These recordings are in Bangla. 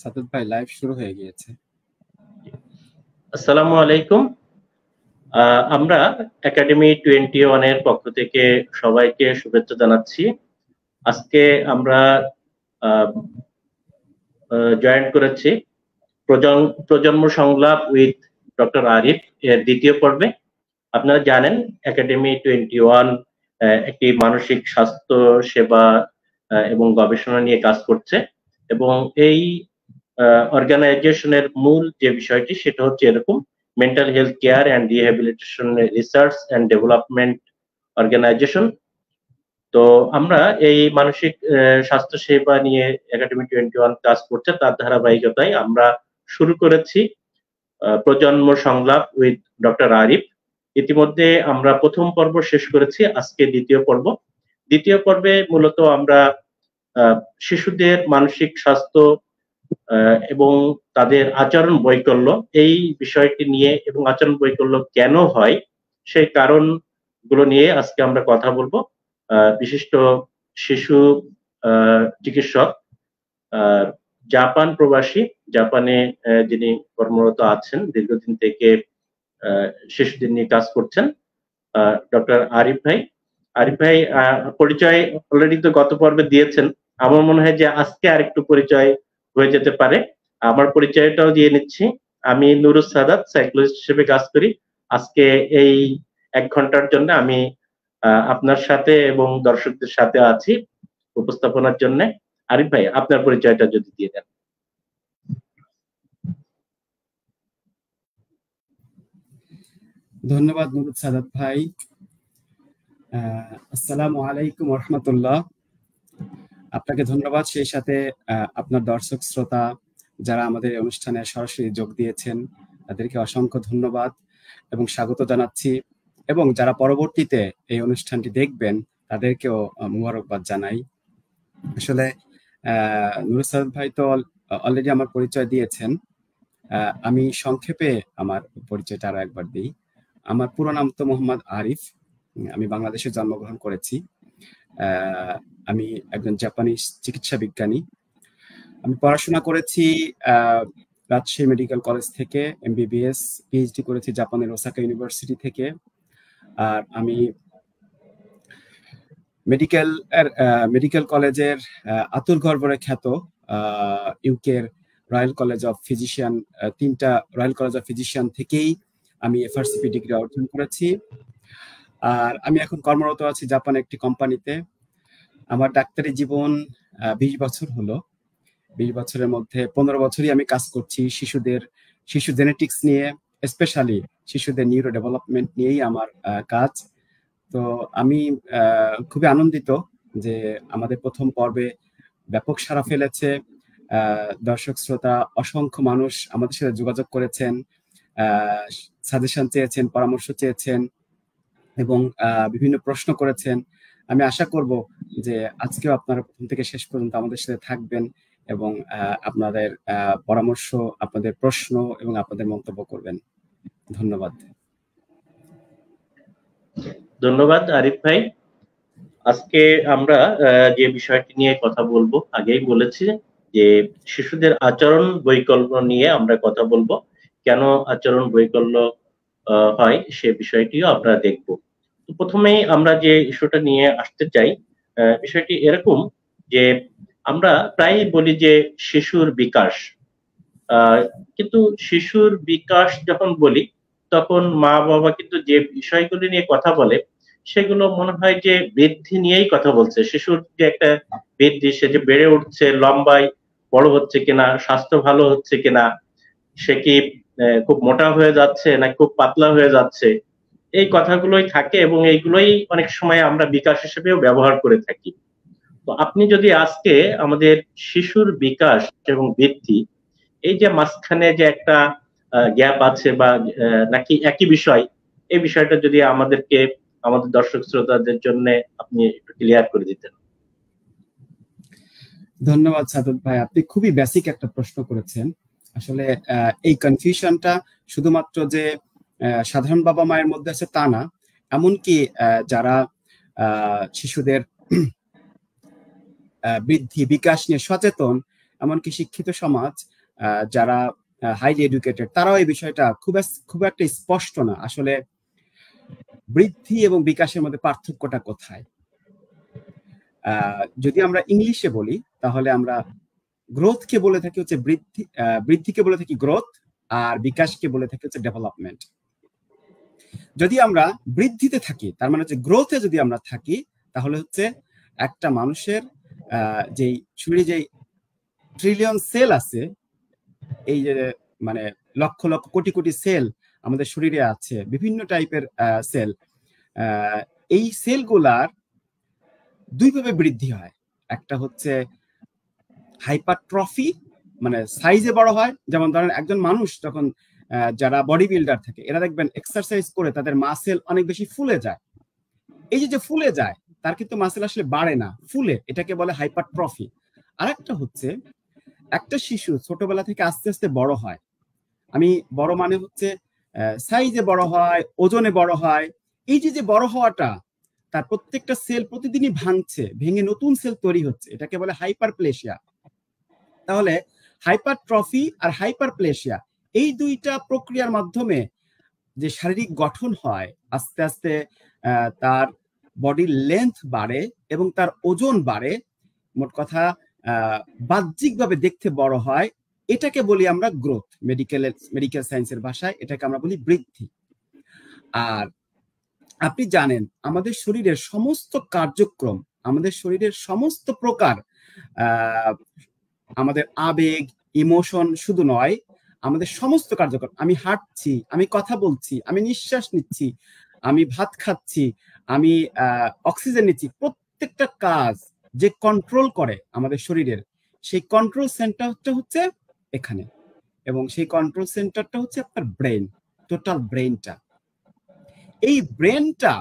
সাদত ভাই লাইভ শুরু হয়ে গিয়েছে। আসসালামু আলাইকুম। আমরা একাডেমি 21 এর পক্ষ থেকে সবাইকে শুভেচ্ছা জানাচ্ছি। আজকে আমরা জয়েন করেছি প্রজন্ম সংলাপ উইথ ডক্টর আরিফ এর দ্বিতীয় পর্বে। আপনারা জানেন একাডেমি 21 একটি মানসিক স্বাস্থ্য সেবা এবং গবেষণা নিয়ে কাজ করছে, এবং এই অর্গানাইজেশনের মূল যে বিষয়টি সেটা হচ্ছে এরকম: mental health care and rehabilitation research and development organization. তো আমরা এই মানসিক স্বাস্থ্য সেবা নিয়ে একাডেমি 21 কাজ করছে, তার ধারাবাহিকতায় আমরা শুরু করেছি প্রজন্ম সংলাপ উইথ ডক্টর আরিফ। ইতিমধ্যে আমরা প্রথম পর্ব শেষ করেছি, আজকে দ্বিতীয় পর্বে মূলত আমরা শিশুদের মানসিক স্বাস্থ্য এবং তাদের আচরণ বৈকল্য এই বিষয়টি নিয়ে, এবং আচরণ বৈকল্য কেন হয় সেই কারণগুলো নিয়ে আজকে আমরা কথা বলবো। বিশিষ্ট শিশু চিকিৎসক, জাপান প্রবাসী, জাপানে যিনি কর্মরত আছেন, দীর্ঘদিন থেকে শিশুদের নিয়ে কাজ করছেন, ডক্টর আরিফ ভাই। পরিচয় অলরেডি তো গত পর্বে দিয়েছেন, আমার মনে হয় যে আজকে আরেকটু পরিচয় হয়ে যেতে পারে। আমার পরিচয়টাও দিয়ে নিচ্ছি। আমি নুরুস সাদাত, সাইকোলজিস্ট হিসেবে কাজ করি। আজকে এই 1 ঘন্টার জন্য আমি আপনার সাথে এবং দর্শকদের সাথে আছি উপস্থাপনার জন্য। আরিফ ভাই, আপনার পরিচয়টা যদি দিয়ে দেন। ধন্যবাদ নুরুস সাদাত ভাই। আসসালামু আলাইকুম ওয়া রাহমাতুল্লাহ। আপনাকে ধন্যবাদ, সেই সাথে আপনার দর্শক শ্রোতা যারা আমাদের অনুষ্ঠানে সরাসরি যোগ দিয়েছেন তাদেরকে অসংখ্য ধন্যবাদ এবং স্বাগত জানাচ্ছি, এবং যারা পরবর্তীতে এই অনুষ্ঠানটি দেখবেন তাদেরকেও মুবারকবাদ জানাই। আসলে নুরুস সাদাত ভাই তো অলরেডি আমার পরিচয় দিয়েছেন। আমি সংক্ষেপে আমার পরিচয়টা আরো একবার দিই। আমার পুরো নাম তো মোহাম্মদ আরিফ। আমি বাংলাদেশে জন্মগ্রহণ করেছি। আমি একজন জাপানিজ চিকিৎসা বিজ্ঞানী। আমি পড়াশোনা করেছি রাজশাহী মেডিকেল কলেজ থেকে, MBBS, PhD করেছি জাপানের ওসাকা ইউনিভার্সিটি থেকে। আর আমি মেডিকেল কলেজের আতুল গড়বড়ে খ্যাত ইউকের রয়্যাল কলেজ অফ ফিজিশিয়ান, 3টা রয়্যাল কলেজ অফ ফিজিশিয়ান থেকেই আমি FRCP ডিগ্রি অর্জন করেছি। আর আমি এখন কর্মরত আছি জাপান একটি কোম্পানিতে। আমার ডাক্তারি জীবন 20 বছর হলো। 20 বছরের মধ্যে 15 বছরই আমি কাজ করছি শিশু জেনেটিক্স নিয়ে, স্পেশালি শিশুদের নিউরো ডেভেলপমেন্ট নিয়েই আমার কাজ। তো আমি খুবই আনন্দিত যে আমাদের প্রথম পর্বে ব্যাপক সাড়া ফেলেছে। দর্শক শ্রোতা অসংখ্য মানুষ আমাদের সাথে যোগাযোগ করেছেন, সাজেশন চেয়েছেন, পরামর্শ চেয়েছেন এবং বিভিন্ন প্রশ্ন করেছেন। আমি আশা করব যে আজকেও আপনারা প্রথম থেকে শেষ পর্যন্ত আমাদের সাথে থাকবেন এবং আপনাদের পরামর্শ, আপনাদের প্রশ্ন এবং আপনাদের মন্তব্য করবেন। ধন্যবাদ আরিফ ভাই। আজকে আমরা যে বিষয়টি নিয়ে কথা বলবো, আগেই বলেছি যে শিশুদের আচরণ বৈকল্য নিয়ে আমরা কথা বলবো। কেন আচরণ বৈকল্য হয় সে বিষয়টিও আমরা দেখব। প্রথমেই আমরা যে ইস্যুটা নিয়ে আসতে চাই, বিষয়টি এরকম যে আমরা প্রায়ই বলি যে শিশুর বিকাশ, কিন্তু শিশুর বিকাশ যখন বলি তখন মা বাবা কিন্তু যে বিষয়গুলি নিয়ে কথা বলে সেগুলো মনে হয় যে বৃদ্ধি নিয়েই কথা বলছে। শিশুর যে একটা বৃদ্ধি, সে যে বেড়ে উঠছে, লম্বায় বড় হচ্ছে কিনা, স্বাস্থ্য ভালো হচ্ছে কিনা, সে কি খুব মোটা হয়ে যাচ্ছে না খুব পাতলা হয়ে যাচ্ছে, এই কথাগুলোই থাকে এবং এইগুলোই অনেক সময় আমরা বিকাশ হিসেবেও ব্যবহার করে থাকি। তো আপনি যদি আজকে আমাদের শিশুর বিকাশ এবং বৃদ্ধি, এই যে মাঝখানে যে একটা গ্যাপ আছে বা নাকি একই বিষয়, এই বিষয়টা যদি আমাদের দর্শক শ্রোতাদের জন্য আপনি একটু ক্লিয়ার করে দিতেন। ধন্যবাদ সাদত ভাই, আপনি খুবই বেসিক একটা প্রশ্ন করেছেন। আসলে এই কনফিউশনটা শুধুমাত্র যে সাধারণ বাবা মায়ের মধ্যে আছে তা না, এমনকি যারা শিশুদের বৃদ্ধি বিকাশ নিয়ে সচেতন, এমনকি শিক্ষিত সমাজ, যারা হাইলি এডুকেটেড তারাও এই বিষয়টা খুব একটা স্পষ্ট না আসলে বৃদ্ধি এবং বিকাশের মধ্যে পার্থক্যটা কোথায়। যদি আমরা ইংলিশে বলি তাহলে আমরা গ্রোথকে বলে থাকি হচ্ছে বৃদ্ধিকে বলে থাকি গ্রোথ, আর বিকাশকে বলে থাকি হচ্ছে ডেভেলপমেন্ট। যদি আমরা বৃদ্ধিতে থাকি তার মানে হচ্ছে গ্রোথে যদি আমরা থাকি তাহলে হচ্ছে একটা মানুষের যেই শরীরে যেই ট্রিলিয়ন সেল আছে, এই যে মানে লক্ষ লক্ষ কোটি কোটি সেল আমাদের শরীরে আছে, বিভিন্ন টাইপের সেল, এই সেলগুলার দুইভাবে বৃদ্ধি হয়। একটা হচ্ছে হাইপারট্রফি, মানে সাইজে বড় হয়। যেমন ধরেন একজন মানুষ যখন যারা বডি বিল্ডার থাকে এরা দেখবেন এক্সারসাইজ করে তাদের মাসেল অনেক বেশি ফুলে যায়। এই যে ফুলে যায় তার কিন্তু মাসেল আসলে বাড়ে না, ফুলে, এটাকে বলে হাইপারট্রফি। আর একটা হচ্ছে একটা শিশু ছোটবেলা থেকে আস্তে আস্তে বড় হয়। আমি বড় মানে হচ্ছে সাইজে বড় হয়, ওজনে বড় হয়। এই যে বড় হওয়াটা তার প্রত্যেকটা সেল প্রতিদিনই ভাঙছে, ভেঙে নতুন সেল তৈরি হচ্ছে, এটাকে বলে হাইপারপ্লেশিয়া। তাহলে হাইপারট্রফি আর হাইপারপ্লেশিয়া এই দুইটা প্রক্রিয়ার মাধ্যমে যে শারীরিক গঠন হয়, আস্তে আস্তে তার বডির লেন্থ বাড়ে এবং তার ওজন বাড়ে, মোট কথা বাহ্যিকভাবে দেখতে বড় হয়, এটাকে বলি আমরা গ্রোথ। মেডিকেল সায়েন্সের ভাষায় এটাকে আমরা বলি বৃদ্ধি। আর আপনি জানেন আমাদের শরীরের সমস্ত কার্যক্রম, আমাদের শরীরের সমস্ত প্রকার আমাদের আবেগ, ইমোশন শুধু নয়, আমাদের সমস্ত কার্যক্রম, আমি হাঁটছি, আমি কথা বলছি, আমি নিঃশ্বাস নিচ্ছি, আমি ভাত খাচ্ছি, আমি অক্সিজেন নিচ্ছি, প্রত্যেকটা কাজ যে কন্ট্রোল করে আমাদের শরীরের, সেই কন্ট্রোল সেন্টারটা হচ্ছে এখানে। এবং সেই কন্ট্রোল সেন্টারটা হচ্ছে আপনার ব্রেন, টোটাল ব্রেনটা। এই ব্রেনটা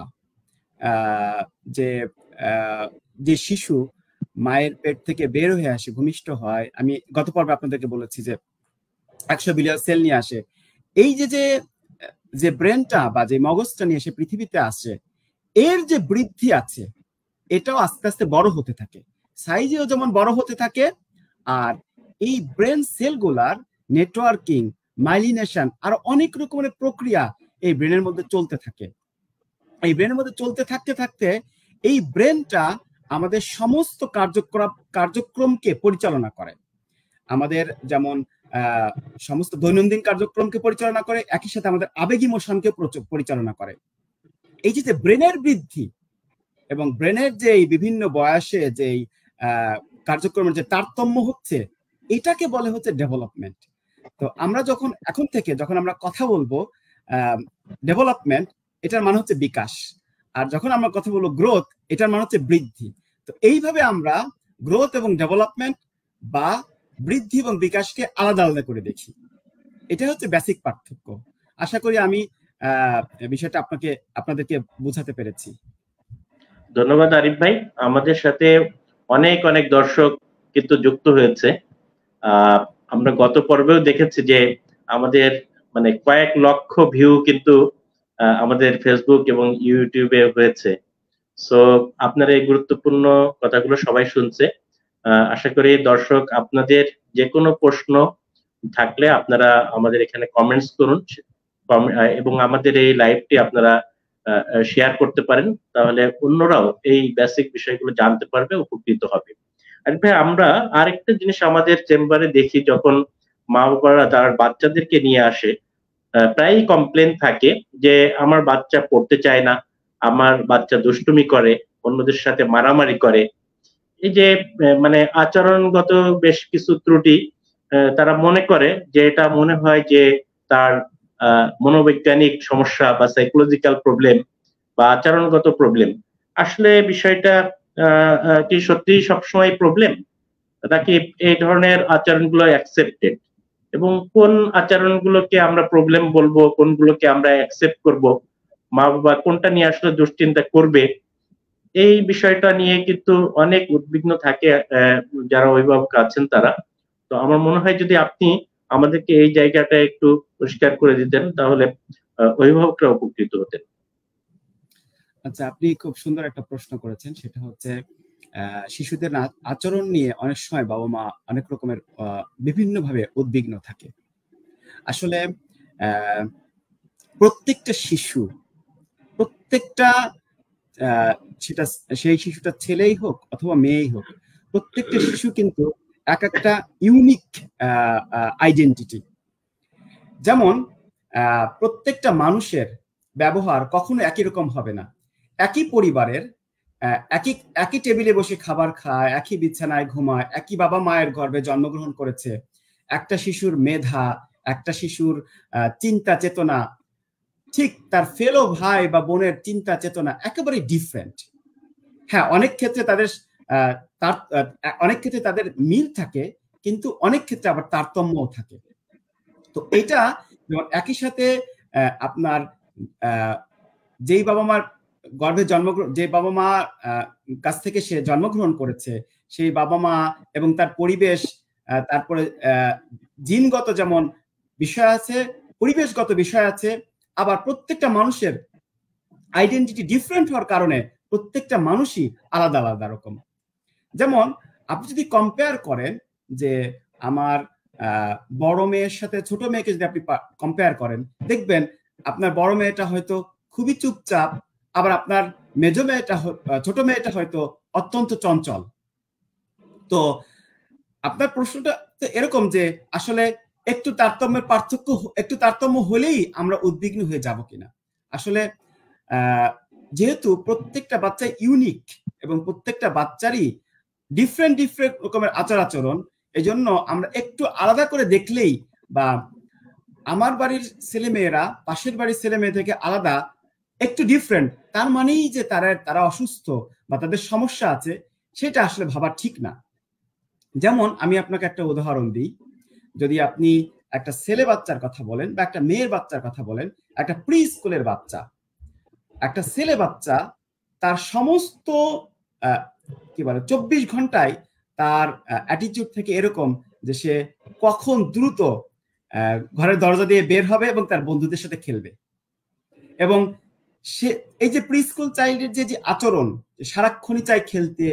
যে শিশু মায়ের পেট থেকে বের হয়ে আসে, ভূমিষ্ঠ হয়, আমি গত পর্বে আপনাদেরকে বলেছি যে 100 বিলিয়ন সেল নিয়ে আসে। এই যে ব্রেনটা বা যে মগজটা নিয়ে এসে পৃথিবীতে আসে, এর যে বৃদ্ধি আছে এটাও আস্তে আস্তে বড় হতে থাকে, সাইজেও যেমন বড় হতে থাকে। আর এই ব্রেন সেলগুলার নেটওয়ার্কিং, মাইলিনেশন আর অনেক রকমের প্রক্রিয়া এই ব্রেনের মধ্যে চলতে থাকে। এই ব্রেনের মধ্যে চলতে থাকতে থাকতে এই ব্রেনটা আমাদের সমস্ত কার্যক্রমকে পরিচালনা করে। আমাদের যেমন সমস্ত দৈনন্দিন কার্যক্রমকে পরিচালনা করে, একই সাথে আমাদের আবেগ ইমোশনকে পরিচালনা করে। এই যে ব্রেনের বৃদ্ধি এবং ব্রেনের যে বিভিন্ন বয়সে যে কার্যক্রমের যে তারতম্য হচ্ছে, এটাকে বলে হচ্ছে ডেভেলপমেন্ট। তো আমরা এখন থেকে যখন আমরা কথা বলবো ডেভেলপমেন্ট, এটার মানে হচ্ছে বিকাশ। আর যখন আমরা কথা বলবো গ্রোথ, এটার মানে হচ্ছে বৃদ্ধি। তো এইভাবে আমরা গ্রোথ এবং ডেভেলপমেন্ট বা বৃদ্ধি এবং বিকাশকে আলাদা আলাদা করে দেখি। এটা হচ্ছে বেসিক পার্থক্য। আশা করি আমি বিষয়টা আপনাদেরকে বোঝাতে পেরেছি। ধন্যবাদ আরিফ ভাই। আমাদের সাথে অনেক অনেক দর্শক কিন্তু যুক্ত হয়েছে। আমরা গত পর্বেও দেখেছি যে আমাদের মানে কয়েক লক্ষ ভিউ কিন্তু আমাদের ফেসবুক এবং ইউটিউবে হয়েছে। সো আপনার এই গুরুত্বপূর্ণ কথাগুলো সবাই শুনছে। আশা করি দর্শক আপনাদের যে কোনো প্রশ্ন থাকলে আপনারা আমাদের এখানে কমেন্টস করুন এবং আমাদের এই লাইভটি আপনারা শেয়ার করতে পারেন, তাহলে অন্যরাও এই বেসিক বিষয়গুলো জানতে পারবে, উপকৃত হবে। আর ভাই আমরা আরেকটা জিনিস আমাদের চেম্বারে দেখি, যখন মা বাবারা তার বাচ্চাদেরকে নিয়ে আসে, প্রায়ই কমপ্লেন থাকে যে আমার বাচ্চা পড়তে চায় না, আমার বাচ্চা দুষ্টুমি করে, অন্যদের সাথে মারামারি করে। এই যে মানে আচরণগত বেশ কিছু ত্রুটি, তারা মনে করে যে এটা মনে হয় যে তার মনোবৈজ্ঞানিক সমস্যা বা সাইকোলজিক্যাল প্রবলেম বা আচরণগত প্রবলেম। আসলে বিষয়টা কি সত্যি সবসময় প্রবলেম, নাকি এই ধরনের আচরণগুলো অ্যাকসেপ্টেড, এবং কোন আচরণগুলোকে আমরা প্রবলেম বলবো, কোনগুলোকে আমরা অ্যাকসেপ্ট করব, মা বাবা কোনটা নিয়ে আসলে দুশ্চিন্তা করবে, এই বিষয়টা নিয়ে কিন্তু অনেক উদ্বিগ্ন থাকে যারা অভিভাবক আছেন তারা। তো আমার মনে হয় যদি আপনি আমাদেরকে এই জায়গাটা একটু পরিষ্কার করে দিতেন, তাহলে অভিভাবকরা উপকৃত হতেন। আচ্ছা, আপনি খুব সুন্দর একটা প্রশ্ন করেছেন। সেটা হচ্ছে শিশুদের আচরণ নিয়ে অনেক সময় বাবা মা অনেক রকমের বিভিন্নভাবে উদ্বিগ্ন থাকে। আসলে প্রত্যেকটা শিশু, প্রত্যেকটা সেটা সেই শিশুটা ছেলেই হোক অথবা মেয়েই হোক, প্রত্যেকটা শিশু কিন্তু এক একটা ইউনিক আইডেন্টিটি। যেমন প্রত্যেকটা মানুষের ব্যবহার কখনো একই রকম হবে না। একই পরিবারের একই টেবিলে বসে খাবার খায়, একই বিছানায় ঘুমায়, একই বাবা মায়ের গর্ভে জন্মগ্রহণ করেছে, একটা শিশুর মেধা, একটা শিশুর চিন্তা চেতনা, ঠিক তার ফেলো ভাই বা বোনের চিন্তা চেতনা একেবারে ডিফারেন্ট। হ্যাঁ, অনেক ক্ষেত্রে তাদের মিল থাকে, কিন্তু অনেক ক্ষেত্রে আবার তারতম্যও থাকে। তো এটা একই সাথে আপনার যেই বাবা মার গর্ভে যে বাবা মা কাছ থেকে সে জন্মগ্রহণ করেছে, সেই বাবা মা এবং তার পরিবেশ, তারপরে জিনগত যেমন বিষয় আছে, পরিবেশগত বিষয় আছে, আবার প্রত্যেকটা মানুষের আইডেন্টিটি ডিফারেন্ট হওয়ার কারণে প্রত্যেকটা মানুষই আলাদা আলাদা রকম। যেমন আপনি যদি কম্পেয়ার করেন যে আমার বড় মেয়ের সাথে ছোট মেয়েকে যদি আপনি কম্পেয়ার করেন, দেখবেন আপনার বড় মেয়েটা হয়তো খুবই চুপচাপ, আবার আপনার ছোট মেয়েটা হয়তো অত্যন্ত চঞ্চল। তো আপনার প্রশ্নটা তো এরকম যে আসলে একটু তারতম্য হলেই আমরা উদ্বিগ্ন হয়ে যাব কিনা। আসলে যেহেতু প্রত্যেকটা বাচ্চা ইউনিক এবং প্রত্যেকটা বাচ্চারই ডিফারেন্ট রকমের আচরণ, এই জন্য আমরা একটু আলাদা করে দেখলেই, বা আমার বাড়ির ছেলে মেয়েরা পাশের বাড়ির ছেলে মেয়ে থেকে আলাদা, একটু ডিফারেন্ট, তার মানেই যে তারা অসুস্থ বা তাদের সমস্যা আছে, সেটা আসলে ভাবা ঠিক না। যেমন আমি আপনাকে একটা উদাহরণ দিই। যদি আপনি একটা ছেলে বাচ্চার কথা বলেন বা একটা মেয়ের বাচ্চার কথা বলেন, একটা প্রি স্কুলের বাচ্চা, একটা ছেলে বাচ্চা, তার সমস্ত 24 ঘন্টায় তার অ্যাটিটিউড থেকে এরকম যে সে কখন দ্রুত ঘরের দরজা দিয়ে বের হবে এবং তার বন্ধুদের সাথে খেলবে। এবং সে এই যে প্রি স্কুল চাইল্ডের যে আচরণ, সারাক্ষণই চাই খেলতে,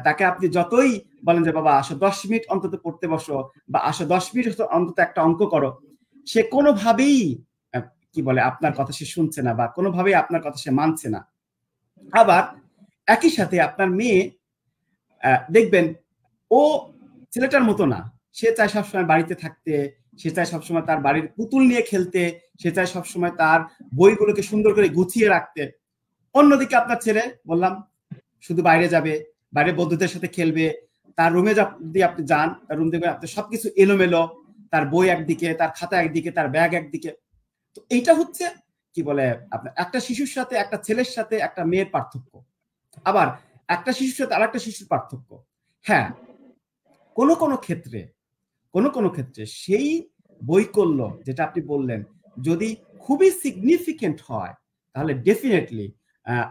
তাকে আপনি যতই বলেন যে বাবা আসো 10 মিনিট অন্তত পড়তে বসো, বা আসো 10 মিনিট অন্তত একটা অঙ্ক করো, সে কোনোভাবেই আপনার কথা সে শুনছে না, বা কোনোভাবেই আপনার কথা সে মানছে না। আবার একই সাথে আপনার মেয়ে দেখবেন ও ছেলেটার মতো না, সে চায় সবসময় বাড়িতে থাকতে, সে চায় সবসময় তার বাড়ির পুতুল নিয়ে খেলতে, সে চায় সবসময় তার বইগুলোকে সুন্দর করে গুছিয়ে রাখতে। অন্যদিকে আপনার ছেলে, বললাম, শুধু বাইরে যাবে, বাইরে বন্ধুদের সাথে খেলবে, তার রুমে যদি আপনি যান, তার রুম দেখবেন আপনার সবকিছু এলোমেলো, তার বই একদিকে, তার খাতা একদিকে, তার ব্যাগ একদিকে। তো এইটা হচ্ছে আপনার একটা শিশুর সাথে, একটা ছেলের সাথে একটা মেয়ের পার্থক্য। আবার একটা শিশুর সাথে আর একটা শিশুর পার্থক্য। হ্যাঁ, কোনো কোনো ক্ষেত্রে সেই বৈকল্য যেটা আপনি বললেন, যদি খুবই সিগনিফিকেন্ট হয়, তাহলে ডেফিনেটলি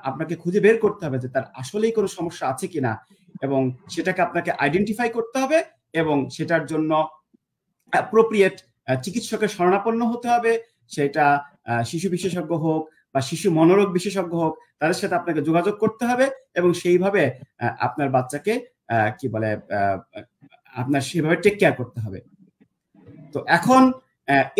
আপনাকে খুঁজে বের করতে হবে যে তার আসলেই কোনো সমস্যা আছে কিনা, এবং সেটাকে আপনাকে আইডেন্টিফাই করতে হবে, এবং সেটার জন্য অ্যাপ্রোপ্রিয়েট চিকিৎসকের শরণাপন্ন হতে হবে। সেটা শিশু বিশেষজ্ঞ হোক বা শিশু মনোরোগ বিশেষজ্ঞ হোক, তাদের সাথে আপনাকে যোগাযোগ করতে হবে, এবং সেইভাবে আপনার বাচ্চাকে আপনার সেভাবে টেক কেয়ার করতে হবে। তো এখন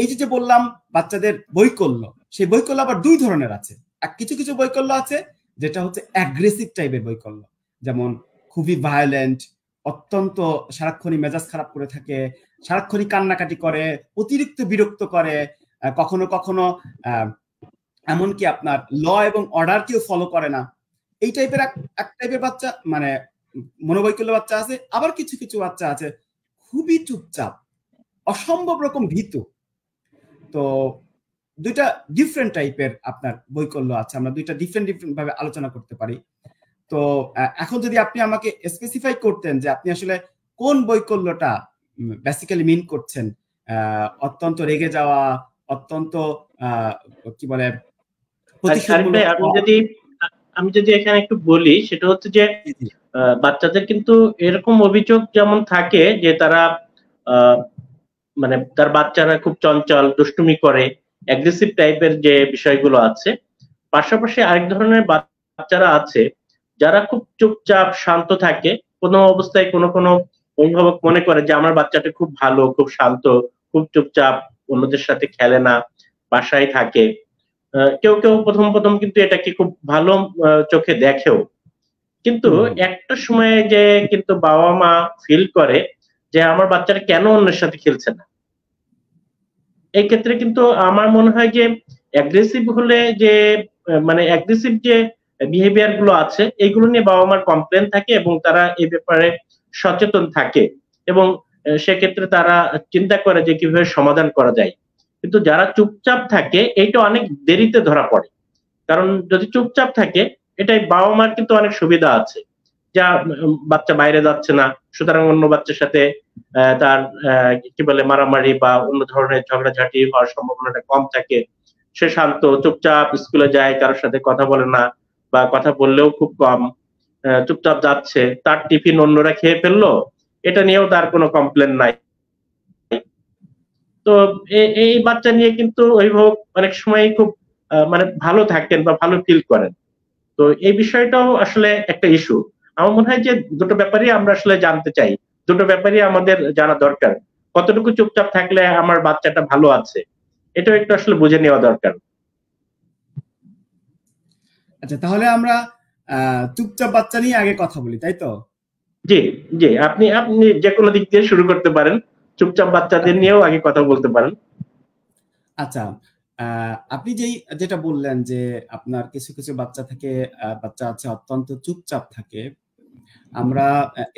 এই যে বললাম বাচ্চাদের বৈকল্য, সেই বৈকল্য আবার দুই ধরনের আছে। কিছু কিছু বৈকল্য আছে যেটা হচ্ছে অ্যাগ্রেসিভ টাইপের বৈকল্য, যেমন খুবই ভায়োলেন্ট, অত্যন্ত সারাক্ষণই মেজাজ খারাপ করে থাকে, সারাক্ষণই কান্নাকাটি করে, অতিরিক্ত বিরক্ত করে, কখনো কখনো এমনকি আপনার ল এবং অর্ডার কেউ ফলো করে না। এই টাইপের এক টাইপের বাচ্চা, মনোবৈকল্য বাচ্চা আছে। আবার কিছু কিছু বাচ্চা আছে খুবই চুপচাপ, অসম্ভব রকম ভীতু। তো দুইটা ডিফারেন্ট টাইপের আপনার বৈকল্য আছে, আমরা দুইটা ডিফারেন্ট ভাবে আলোচনা করতে পারি। তো এখন যদি আপনি আমাকে স্পেসিফাই করতেন যে আপনি আসলে কোন বৈকল্যটা বেসিক্যালি মিন করছেন, অত্যন্ত রেগে যাওয়া, অত্যন্ত আমি যদি এখানে একটু বলি, সেটা হচ্ছে যে বাচ্চাদের কিন্তু এরকম অভিযোগ যেমন থাকে যে তারা তার বাচ্চারা খুব চঞ্চল, দুষ্টুমি করে, অ্যাগ্রেসিভ টাইপের যে বিষয়গুলো আছে। পাশাপাশি আরেক ধরনের বাচ্চারা আছে যারা খুব চুপচাপ শান্ত থাকে, কোনো অবস্থায় কোনো অভিভাবক মনে করে যে আমার বাচ্চাটা খুব ভালো, খুব শান্ত, খুব চুপচাপ, অন্যদের সাথে খেলে না, বাসায় থাকে। কেউ প্রথম কিন্তু এটাকে খুব ভালো চোখে দেখেও। কিন্তু একটা সময়ে যে কিন্তু বাবা-মা ফিল করে যে আমার বাচ্চাটা কেন অন্যের সাথে খেলছে না। এই ক্ষেত্রে কিন্তু আমার মনে হয় যে অ্যাগ্রেসিভ হলে যে মানে অ্যাগ্রেসিভ যে বিহেভিয়ার গুলো আছে এগুলো নিয়ে বাবা-মার কমপ্লেন থাকে এবং তারা এই ব্যাপারে সচেতন থাকে এবং সেক্ষেত্রে তারা চিন্তা করে যে কিভাবে সমাধান করা যায়। কিন্তু যারা চুপচাপ থাকে এইটা অনেক দেরিতে ধরা পড়ে। কারণ যদি চুপচাপ থাকে এটাই বাবা-মার কিন্তু অনেক সুবিধা আছে। যা বাচ্চা বাইরে যাচ্ছে না, সুতরাং অন্য বাচ্চার সাথে তার কি বলে মারামারি বা অন্য ধরনের ঝগড়াঝাটি হওয়ার সম্ভাবনাটা কম থাকে। সে শান্ত, চুপচাপ স্কুলে যায়, কারোর সাথে কথা বলে না বা কথা বললেও খুব কম। চুপচাপ যাচ্ছে, তার টিফিন অন্যরা খেয়ে ফেললো, এটা নিয়েও তার কোনো কমপ্লেন নাই। তো এই বাচ্চা নিয়ে কিন্তু অভিভাবক অনেক সময় খুব মানে ভালো থাকেন বা ভালো ফিল করেন। তো এই বিষয়টাও আসলে একটা ইস্যু। আমার মনে হয় যে দুটো ব্যাপারই আমরা আসলে জানতে চাই, দুটো ব্যাপারই আমাদের জানা দরকার। কতটুকু চুপচাপ থাকলে আমার বাচ্চাটা ভালো আছে, এটাও একটু আসলে বুঝে নেওয়া দরকার। আচ্ছা, তাহলে আমরা চুপচাপ বাচ্চা নিয়ে আগে কথা বলি, তাই তো? জি, জি, আপনি যে কোনো দিক দিয়ে শুরু করতে পারেন। চুপচাপ বাচ্চাদের নিয়েও আগে কথা বলতে পারেন। আচ্ছা, আপনি যেটা বললেন যে আপনার কিছু বাচ্চা আছে অত্যন্ত চুপচাপ থাকে। আমরা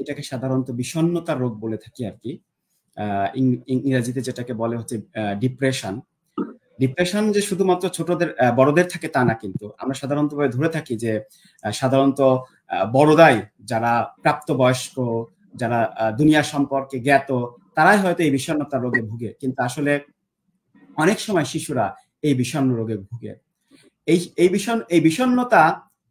এটাকে সাধারণত বিষণ্ণতার রোগ বলে থাকি আর কি। ইংরেজিতে যেটাকে বলে হচ্ছে ডিপ্রেশন। ডিপ্রেশন যে শুধুমাত্র বড়দের থাকে তা না, কিন্তু আমরা সাধারণত ধরে থাকি যে সাধারণত বড়রাই, যারা প্রাপ্তবয়স্ক, যারা দুনিয়া সম্পর্কে জ্ঞাত, তারাই হয়তো এই বিষণ্ণতার রোগে ভুগে। কিন্তু আসলে অনেক সময় শিশুরা এই বিষণ্ণ রোগে ভুগে। এই বিষণ্ণতা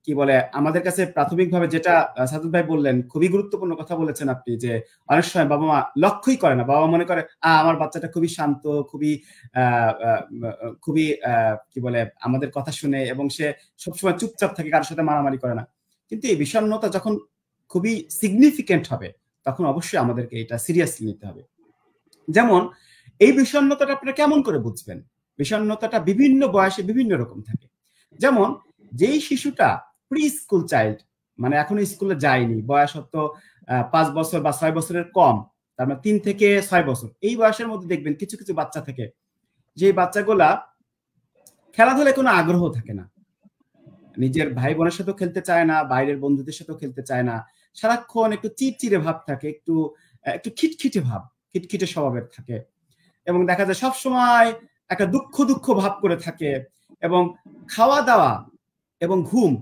কি বলে আমাদের কাছে প্রাথমিকভাবে, যেটা সাদত ভাই বললেন, খুবই গুরুত্বপূর্ণ কথা বলেছেন আপনি, যে অনেক সময় বাবা মা লক্ষ্যই করে না। বাবা মনে করে আমার বাচ্চাটা খুবই শান্ত, খুবই কি বলে আমাদের কথা শুনে, এবং সে সবসময় চুপচাপ থাকে, কারোর সাথে মারামারি করে না। কিন্তু এই বিষণ্ণতা যখন খুবই সিগনিফিকেন্ট হবে, তখন অবশ্যই আমাদেরকে এটা সিরিয়াসলি নিতে হবে। যেমন এই বিষণ্ণতাটা আপনারা কেমন করে বুঝবেন? বিষণ্ণতাটা বিভিন্ন বয়সে বিভিন্ন রকম থাকে। যেমন যেই শিশুটা প্রি স্কুল চাইল্ড, মানে এখনো স্কুলে যায়নি, বয়স হয়তো 5 বছর বা 6 বছরের কম, তার মানে 3 থেকে 6 বছর, এই বয়সের মধ্যে দেখবেন কিছু বাচ্চা থাকে, যে বাচ্চাগুলা খেলাধুলায় কোনো আগ্রহ থাকে না, নিজের ভাই বোনের সাথেও খেলতে চায় না, বাইরের বন্ধুদের সাথেও খেলতে চায় না, সারাক্ষণ একটু চিড়চিড়ে ভাব থাকে, একটু খিটখিটে স্বভাবের থাকে, এবং দেখা যায় সবসময় একটা দুঃখ ভাব করে থাকে, এবং খাওয়া দাওয়া এবং ঘুম,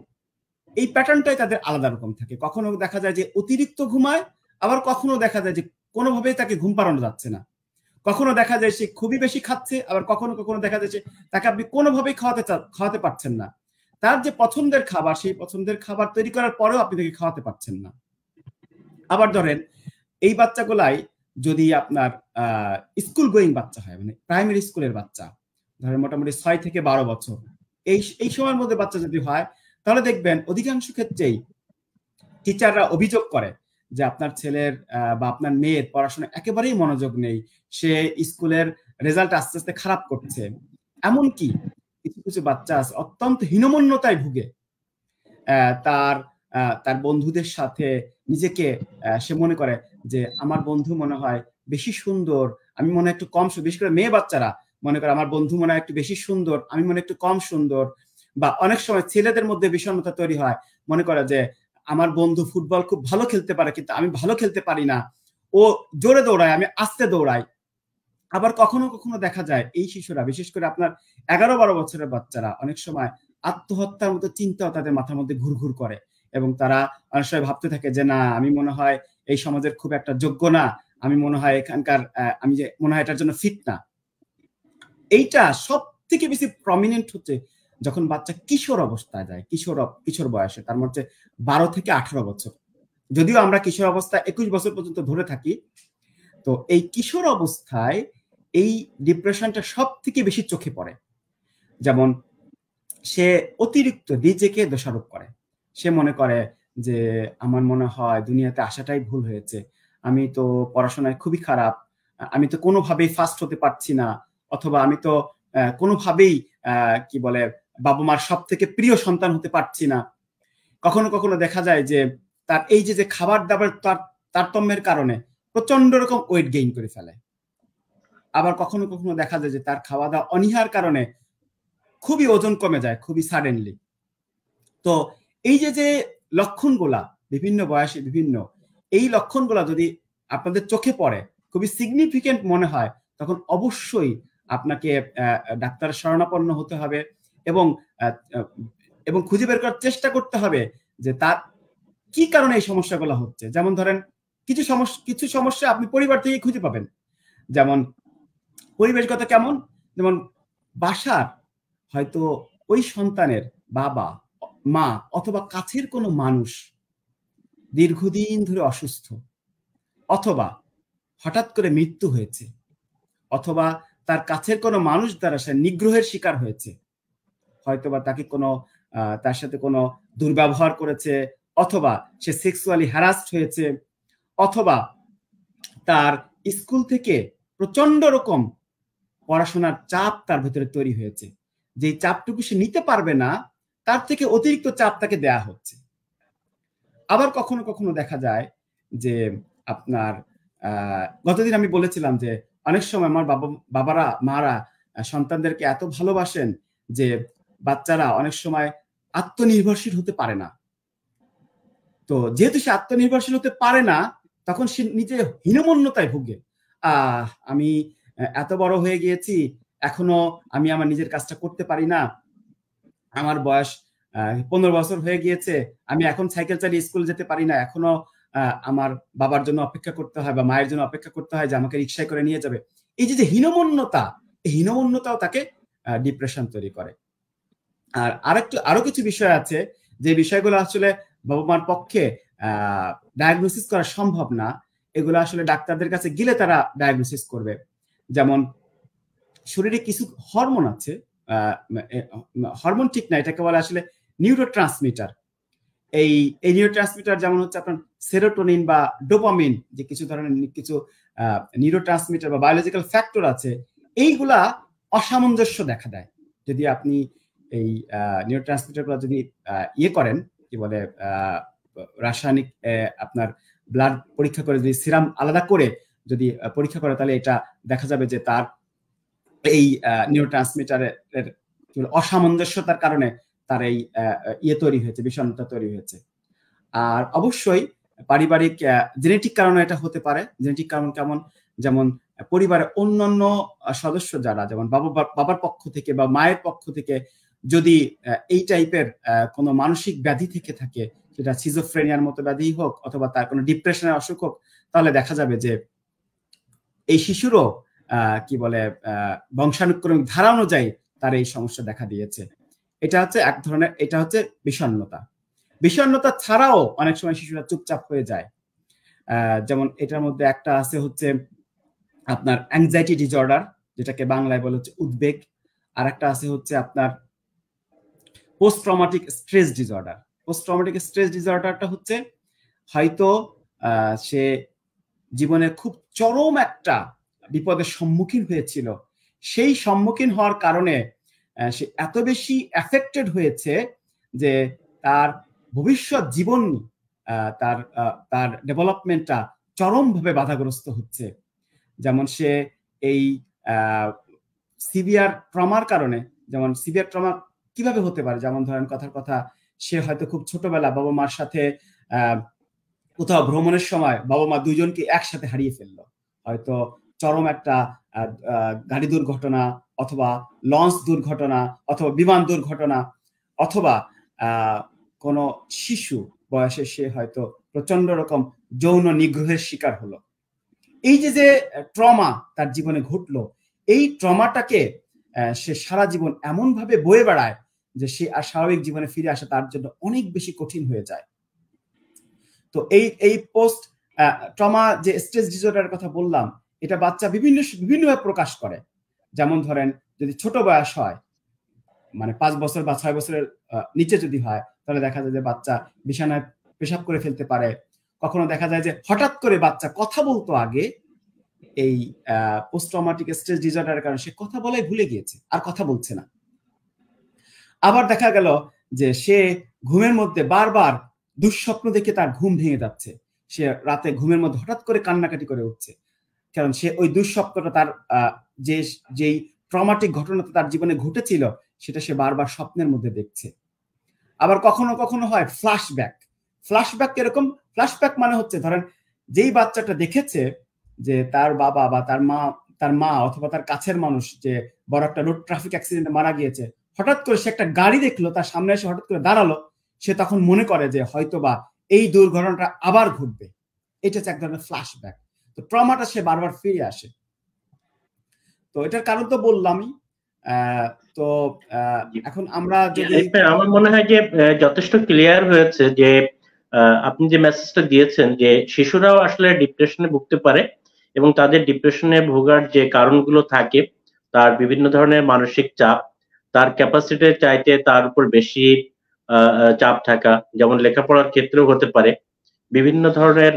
এই প্যাটার্নটাই তাদের আলাদা রকম থাকে। কখনো দেখা যায় যে অতিরিক্ত ঘুমায়, আবার কখনো দেখা যায় যে কোনোভাবেই তাকে ঘুম পাড়ানো যাচ্ছে না। কখনো দেখা যায় সে খুবই বেশি খাচ্ছে, আবার কখনো দেখা যায় তাকে আপনি কোনোভাবেই খাওয়াতে পারছেন না। তার যে পছন্দের খাবার, সেই পছন্দের খাবার তৈরি করার পরেও আপনি তাকে খাওয়াতে পারছেন না। আবার ধরেন এই বাচ্চাগুলাই যদি আপনার স্কুল গোয়িং বাচ্চা হয়, মানে প্রাইমারি স্কুলের বাচ্চা, ধরেন মোটামুটি 6 থেকে 12 বছর, এই সময়ের মধ্যে বাচ্চা যদি হয়, তাহলে দেখবেন অধিকাংশ ক্ষেত্রেই টিচাররা অভিযোগ করে যে আপনার ছেলের বা আপনার মেয়ের পড়াশোনা একেবারেই মনোযোগ নেই, সে স্কুলের রেজাল্ট আস্তে আস্তে খারাপ করছে। এমনকি কিছু বাচ্চা আছে অত্যন্ত হীনমন্যতায় ভুগে, তার বন্ধুদের সাথে নিজেকে সে মনে করে যে আমার বন্ধু মনে হয় বেশি সুন্দর, আমি মনে হয় একটু কম সুন্দর। বিশেষ করে মেয়ে বাচ্চারা মনে করে আমার বন্ধু মনে হয় একটু বেশি সুন্দর, আমি মনে হয় একটু কম সুন্দর। বা অনেক সময় ছেলেদের মধ্যে বিষণ্ণতা তৈরি হয়, মনে করে যে আমার বন্ধু ফুটবল খুব ভালো খেলতে পারে, কিন্তু আমি ভালো খেলতে পারি না, ও জোরে দৌড়ায়, আমি আস্তে দৌড়াই। আবার কখনো দেখা যায় এই শিশুরা, বিশেষ করে আপনার 11-12 বছরের বাচ্চারা, অনেক সময় আত্মহত্যার মতো চিন্তাও তাদের মাথার মধ্যে ঘুরঘুর করে, এবং তারা অনেক সময় ভাবতে থাকে যে না, আমি মনে হয় এই সমাজের খুব একটা যোগ্য না, আমি মনে হয় এখানকার আমি যে মনে হয় এটার জন্য ফিট না। এইটা সব থেকে বেশি প্রমিনেন্ট হচ্ছে যখন বাচ্চা কিশোর অবস্থায় যায়, কিশোর বয়সে, তার মধ্যে 12 থেকে 18 বছর। যদিও আমরা কিশোর অবস্থায় 21 বছর পর্যন্ত ধরে থাকি, তো এই কিশোর অবস্থায় এই ডিপ্রেশনটা সব থেকে বেশি চোখে পড়ে। যেমন সে অতিরিক্ত নিজেকে দোষারোপ করে, সে মনে করে যে আমার মনে হয় দুনিয়াতে আসাটাই ভুল হয়েছে, আমি তো পড়াশোনায় খুবই খারাপ, আমি তো কোনোভাবেই ফার্স্ট হতে পারছি না, অথবা আমি তো কোনোভাবেই কি বলে বাবা মার সব থেকে প্রিয় সন্তান হতে পারছি না। কখনো কখনো দেখা যায় যে তার এই যে খাবার দাবার তারতম্যের কারণে প্রচন্ড রকম ওয়েট গেইন করে ফেলে। আবার কখনো কখনো দেখা যায় যে তার খাওয়া দাওয়া অনীহার কারণে খুবই ওজন কমে যায় খুবই সাডেনলি। তো এই যে লক্ষণগুলা বিভিন্ন বয়সে বিভিন্ন, এই লক্ষণগুলা যদি আপনাদের চোখে পড়ে, খুবই সিগনিফিকেন্ট মনে হয়, তখন অবশ্যই আপনাকে ডাক্তারের শরণাপন্ন হতে হবে এবং এবং খুঁজে বের করার চেষ্টা করতে হবে যে তার কি কারণে এই সমস্যাগুলো হচ্ছে। যেমন ধরেন কিছু সমস্যা আপনি পরিবার থেকে খুঁজে পাবেন, যেমন পরিবেশগত কেমন, যেমন বাসার হয়তো ওই সন্তানের বাবা মা অথবা কাছের কোনো মানুষ দীর্ঘদিন ধরে অসুস্থ, অথবা হঠাৎ করে মৃত্যু হয়েছে, অথবা তার কাছের কোনো মানুষ দ্বারা সে নিগ্রহের শিকার হয়েছে, হয়তোবা তাকে কোনো তার সাথে কোনো দুর্ব্যবহার করেছে, অথবা সে সেক্সুয়ালি হ্যারাসড হয়েছে, অথবা তার স্কুল থেকে প্রচন্ড রকম পড়াশোনার চাপ তার ভেতরে তৈরি হয়েছে, যে চাপটুকু সে নিতে পারবে না, তার থেকে অতিরিক্ত চাপ তাকে দেয়া হচ্ছে। আবার কখনো কখনো দেখা যায় যে আপনার গতদিন আমি বলেছিলাম যে অনেক সময় আমার বাবারা মারা সন্তানদেরকে এত ভালোবাসেন যে বাচ্চারা অনেক সময় আত্মনির্ভরশীল হতে পারে না। তো যেহেতু সে আত্মনির্ভরশীল হতে পারে না, তখন সে নিজে হীনমন্যতায় ভুগে। আমি এত বড় হয়ে গিয়েছি, এখনো আমি আমার নিজের কাজটা করতে পারি না, আমার বয়স 15 বছর হয়ে গিয়েছে, আমি এখন সাইকেল চালিয়ে স্কুল যেতে পারি না, এখনো আমার বাবার জন্য অপেক্ষা করতে হয় বা মায়ের জন্য অপেক্ষা করতে হয় যে আমাকে রিক্সায় করে নিয়ে যাবে। এই যে হীনমন্যতা, এই হীনমন্যতাও তাকে ডিপ্রেশন তৈরি করে। আর আরো কিছু বিষয় আছে যে বিষয়গুলো আসলে বাবা মার পক্ষে ডায়াগনোসিস করা সম্ভব না, এগুলো আসলে ডাক্তারদের কাছে গেলে তারা ডায়াগনোসিস করবে। যেমন শরীরে কিছু হরমোন আছে, হরমোন ঠিক না, এটাকে বলে আসলে নিউরোট্রান্সমিটার। এই নিউরোট্রান্সমিটার যেমন হচ্ছে আপনার সেরোটোনিন বা ডোপামিন, যে কিছু ধরনের কিছু নিউরোট্রান্সমিটার বা বায়োলজিক্যাল ফ্যাক্টর আছে, এইগুলা অসামঞ্জস্য দেখা দেয়। যদি আপনি এই নিউরোট্রান্সমিটারগুলো যদি ইয়ে করেন, কি বলে রাসায়নিক আপনার ব্লাড পরীক্ষা করে, যদি সিরাম আলাদা করে যদি পরীক্ষা করে, তাহলে এটা দেখা যাবে যে তার এই নিউরোট্রান্সমিটারের অসামঞ্জস্যতার কারণে তার এই ইয়ে তৈরি হয়েছে, বিষণ্ণতা তৈরি হয়েছে। আর অবশ্যই পারিবারিক জেনেটিক কারণে এটা হতে পারে। জেনেটিক কারণ কেমন, যেমন পরিবারের অন্যান্য সদস্য যারা, যেমন বাবার পক্ষ থেকে বা মায়ের পক্ষ থেকে যদি এই টাইপের কোনো মানসিক ব্যাধি থেকে থাকে, সেটা সিজোফ্রেনিয়ার মতো ব্যাধি হোক অথবা তার কোনো ডিপ্রেশনের অসুখ হোক, তাহলে দেখা যাবে যে এই শিশুরও কি বলে বংশানুক্রমিক ধারা অনুযায়ী তার এই সমস্যা দেখা দিয়েছে। এটা হচ্ছে এক ধরনের, এটা হচ্ছে বিষণ্ণতা। বিষণ্ণতা ছাড়াও অনেক সময় শিশুরা চুপচাপ হয়ে যায়। যেমন এটার মধ্যে একটা আছে হচ্ছে আপনার অ্যাংজাইটি ডিসঅর্ডার, যেটাকে বাংলায় বলে হচ্ছে উদ্বেগ। আর একটা আছে হচ্ছে আপনার post traumatic stress disorder. Post traumatic stress ডিসঅর্ডারটা হচ্ছে হয়তো সে জীবনে খুব চরম একটা বিপদের সম্মুখীন হয়েছিল, সেই সম্মুখীন হওয়ার কারণে সে এত বেশি এফেক্টেড হয়েছে যে তার ভবিষ্যৎ জীবন, তার ডেভেলপমেন্টটা চরমভাবে বাধাগ্রস্ত হচ্ছে। যেমন সে এই সিভিয়ার ট্রমার কারণে, যেমন সিভিয়ার ট্রমা কিভাবে হতে পারে, যেমন ধরেন কথার কথা, সে হয়তো খুব ছোটবেলা বাবা মার সাথে কোথাও ভ্রমণের সময় বাবা মা দুজনকে একসাথে হারিয়ে ফেললো, হয়তো চরম একটা গাড়ি দুর্ঘটনা অথবা লঞ্চ দুর্ঘটনা অথবা বিমান দুর্ঘটনা, অথবা কোনো শিশু বয়সে সে হয়তো প্রচন্ড রকম যৌন নিগ্রহের শিকার হলো। এই যে ট্রমা তার জীবনে ঘটলো, এই ট্রমাটাকে সে সারা জীবন এমন ভাবে বয়ে বেড়ায় যে সে আর স্বাভাবিক জীবনে ফিরে আসা তার জন্য অনেক বেশি কঠিন হয়ে যায়। তো এই পোস্ট ট্রমা যে স্ট্রেস ডিসঅর্ডারের কথা বললাম, এটা বাচ্চা বিভিন্নভাবে প্রকাশ করে। যেমন ধরেন যদি ছোট বয়স হয়, মানে 5 বছর বা 6 বছরের নিচে যদি হয়, তাহলে দেখা যায় যে বাচ্চা বিছানায় পেশাব করে ফেলতে পারে। কখনো দেখা যায় যে হঠাৎ করে বাচ্চা কথা বলতো আগে, এই পোস্ট ট্রমাটিক স্ট্রেস ডিসঅর্ডারের কারণে সে কথা বলাই ভুলে গিয়েছে, আর কথা বলছে না। আবার দেখা গেল যে সে ঘুমের মধ্যে বারবার দুঃস্বপ্ন দেখে তার ঘুম ভেঙে যাচ্ছে, সে রাতে ঘুমের মধ্যে হঠাৎ করে কান্নাকাটি করে উঠছে, কারণ সে ওই দুঃস্বপ্নটা তার যেই ট্রমাটিক ঘটনাটা তার জীবনে ঘটেছিল সেটা সে বারবার স্বপ্নের মধ্যে দেখছে। আবার কখনো কখনো হয় ফ্ল্যাশব্যাক। ফ্ল্যাশব্যাক এরকম, ফ্ল্যাশব্যাক মানে হচ্ছে ধরেন যেই বাচ্চাটা দেখেছে যে তার বাবা বা তার মা অথবা তার কাছের মানুষ যে বড় একটা রোড ট্রাফিক অ্যাক্সিডেন্টে মারা গিয়েছে, হঠাৎ করে সে একটা গাড়ি দেখলো, তার সামনে এসে হঠাৎ করে দাঁড়ালো, সে তখন মনে করে যে হয়তোবা এই দুর্ঘটনাটা আবার ঘটবে। এটা হচ্ছে এক ধরনের ফ্ল্যাশব্যাক। তো ট্রমাটা সে বারবার ফিরে আসে। তো এটার কারণ তো বললামই। তো এখন আমরা যদি, আমার মনে হয় যে যথেষ্ট ক্লিয়ার হয়েছে যে আপনি যে মেসেজটা দিয়েছেন যে শিশুরাও আসলে ডিপ্রেশনে ভুগতে পারে এবং তাদের ডিপ্রেশনে ভোগার যে কারণগুলো থাকে, তার বিভিন্ন ধরনের মানসিক চাপ, তার ক্যাপাসিটির চাইতে তার উপর বেশি চাপ থাকা, যেমন লেখাপড়ার ক্ষেত্রেও হতে পারে, বিভিন্ন ধরনের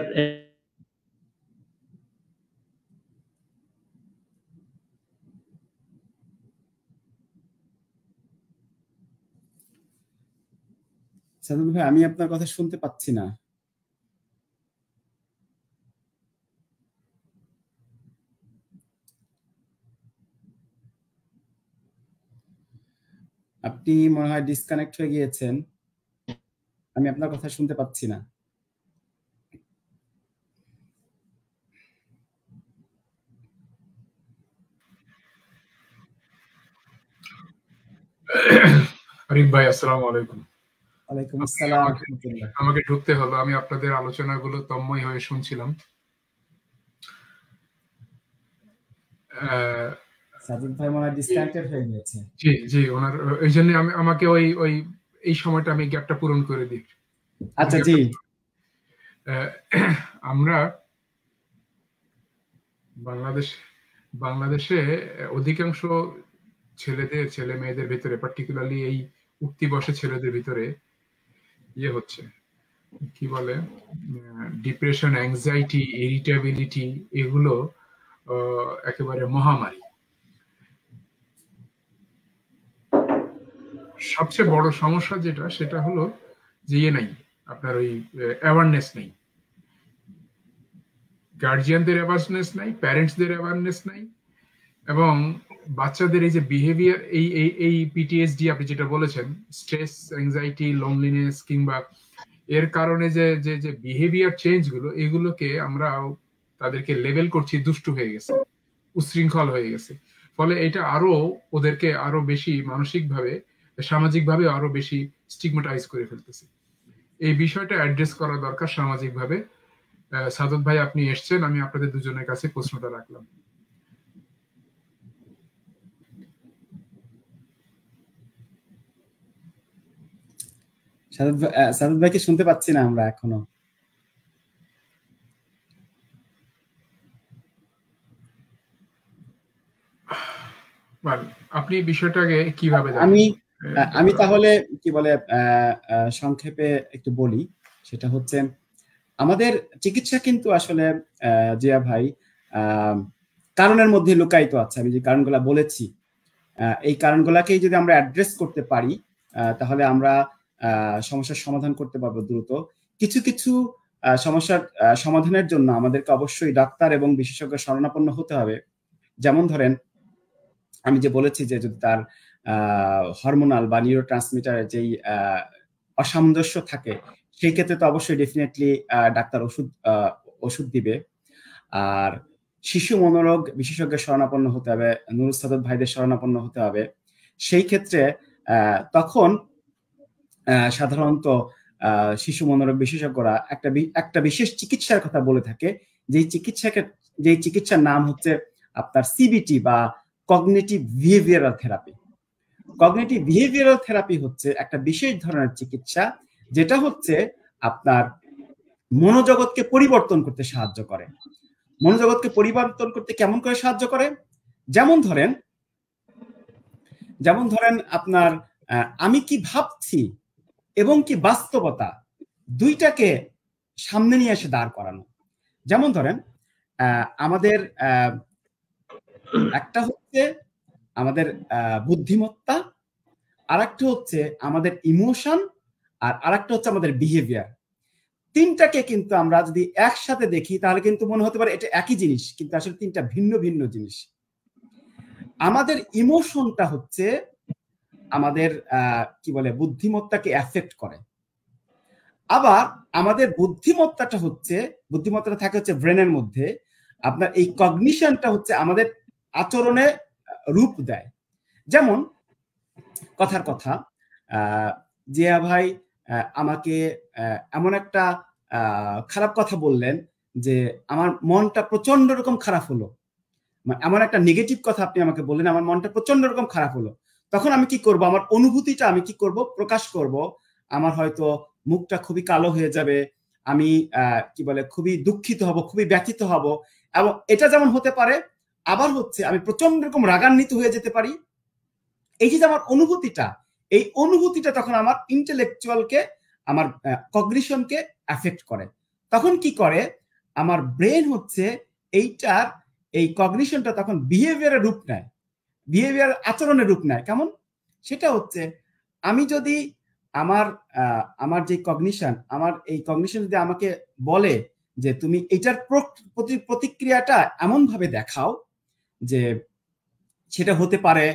সাদুল ভাই আমি আপনার কথা শুনতে পাচ্ছি না। আপনি মনে হয় ডিসকানেক্ট হয়ে গিয়েছেন, আমি আপনার কথা শুনতে পাচ্ছি না। আরিফ ভাই আসসালামু আলাইকুম। ওয়ালাইকুম আসসালাম। আমাকে ঢুকতে হলো, আমি আপনাদের আলোচনাগুলো তন্ময় হয়ে শুনছিলাম। সাজিদ ভাই মনে হয় ডিসকানেক্টেড হয়ে গিয়েছে। জি জি, ওনার এই জন্য আমাকে ওই এই সময়টা আমি গ্যাপটা পূরণ করে দিই। আচ্ছা জি, আমরা বাংলাদেশে অধিকাংশ ছেলে মেয়েদের ভিতরে, পার্টিকুলারলি এই উঠতি বয়সের ছেলেদের ভিতরে ইয়ে হচ্ছে, কি বলে, ডিপ্রেশন, অ্যাংজাইটি, ইরিটেবিলিটি, এগুলো একেবারে মহামারী। সবচেয়ে বড় সমস্যা সেটা হলো যে নাই, আপনার ওই অ্যাওয়ারনেস নেই, গার্জিয়ানদের অ্যাওয়ারনেস নাই, প্যারেন্টসদের অ্যাওয়ারনেস নাই, এবং বাচ্চাদের এই যে বিহেভিয়ার, এই পিটিএসডি আপনি যেটা বলেছেন, স্ট্রেস, অ্যাংজাইটি, লোনলিনেস, কিংবা এর কারণে যে বিহেভিয়ার চেঞ্জ গুলো, এগুলোকে আমরা তাদেরকে লেবেল করছি দুষ্টু হয়ে গেছে, উচ্ছৃঙ্খল হয়ে গেছে। ফলে এটা ওদেরকে আরো বেশি মানসিকভাবে, সামাজিকভাবে আরো বেশি স্টিগমাটাইজ করে ফেলতেছে। এই বিষয়টা অ্যাড্রেস করা দরকার সামাজিকভাবে। সাদত ভাই আপনি এসছেন, আমি আপনাদের দুজনের কাছে প্রশ্নটা রাখলাম। সাদত ভাইকে শুনতে পাচ্ছি না আমরা এখনো। আপনি বিষয়টাকে কিভাবে আমি তাহলে কি বলে সংক্ষেপে একটু বলি। সেটা হচ্ছে আমাদের চিকিৎসা কিন্তু আসলে জিয়া ভাই কারণের মধ্যে লুকায়িত আছে। আমি যে কারণগুলা বলেছি, এই কারণগুলাকেই যদি আমরা অ্যাড্রেস করতে পারি তাহলে আমরা সমস্যার সমাধান করতে পারবো দ্রুত। কিছু কিছু সমস্যার সমাধানের জন্য আমাদেরকে অবশ্যই ডাক্তার এবং বিশেষজ্ঞ শরণাপন্ন হতে হবে। যেমন ধরেন আমি যে বলেছি যে যদি তার হরমোনাল বা নিউরো ট্রান্সমিটারের যেই অসামঞ্জস্য থাকে, সেই ক্ষেত্রে তো অবশ্যই ডেফিনেটলি ডাক্তার ওষুধ দিবে। আর শিশু মনোরোগ বিশেষজ্ঞের শরণাপন্ন হতে হবে, নুরুল সাদত ভাইদের শরণাপন্ন হতে হবে। সেই ক্ষেত্রে তখন সাধারণত শিশু মনোরোগ বিশেষজ্ঞরা একটা বিশেষ চিকিৎসার কথা বলে থাকে, যেই চিকিৎসার নাম হচ্ছে আপনার সিবিটি বা cognitive behavioural therapy. Cognitive behavioural therapy হচ্ছে একটা বিশেষ ধরনের চিকিৎসা, যেটা হচ্ছে আপনার মনোজগৎকে পরিবর্তন করতে সাহায্য করে। মনোজগৎকে পরিবর্তন করতে কেমন করে সাহায্য করে? যেমন ধরেন আপনার আমি কি ভাবছি এবং কি বাস্তবতা, দুইটাকে সামনে নিয়ে এসে দাঁড় করানো। যেমন ধরেন আমাদের একটা হচ্ছে আমাদের বুদ্ধিমত্তা, আরেকটা হচ্ছে আমাদের ইমোশন, আর আরেকটা হচ্ছে আমাদের বিহেভিয়ার। তিনটাকে কিন্তু আমরা যদি একসাথে দেখি তাহলে কিন্তু মনে হতে পারে এটা একই জিনিস, কিন্তু আসলে তিনটা ভিন্ন ভিন্ন জিনিস। আমাদের ইমোশনটা হচ্ছে আমাদের কি বলে বুদ্ধিমত্তাকে এফেক্ট করে। আবার আমাদের বুদ্ধিমত্তাটা থাকে হচ্ছে ব্রেনের মধ্যে। আপনার এই কগনিশনটা হচ্ছে আমাদের আচরণে রূপ দেয়। যেমন কথার কথা, জিয়া ভাই আমাকে এমন একটা খারাপ কথা বললেন যে আমার মনটা প্রচন্ড রকম খারাপ হলো। এমন একটা নেগেটিভ কথা আপনি আমাকে বললেন, আমার মনটা প্রচন্ড রকম খারাপ হলো। তখন আমি কি করব? আমার অনুভূতিটা আমি কি করব? প্রকাশ করব। আমার হয়তো মুখটা খুবই কালো হয়ে যাবে, আমি কি বলে খুবই দুঃখিত হব, খুবই ব্যথিত হব। এবং এটা যেমন হতে পারে, আবার হচ্ছে আমি প্রচন্ড রকম রাগান্বিত হয়ে যেতে পারি। এই যে আমার অনুভূতিটা, এই অনুভূতিটা তখন আমার ইন্টেলেকচুয়ালকে, আমার কগনিশনকে এফেক্ট করে। তখন কি করে আমার ব্রেন হচ্ছে এইটার এই কগনিশনটা তখন বিহেভিয়ারের রূপ নেয়, বিহেভিয়ার আচরণের রূপ নেয়। কেমন? সেটা হচ্ছে আমি যদি আমার যে কগনিশন, আমার এই কগনিশন যদি আমাকে বলে যে তুমি এটার প্রতিক্রিয়াটা এমন ভাবে দেখাও যে সেটা হতে পারে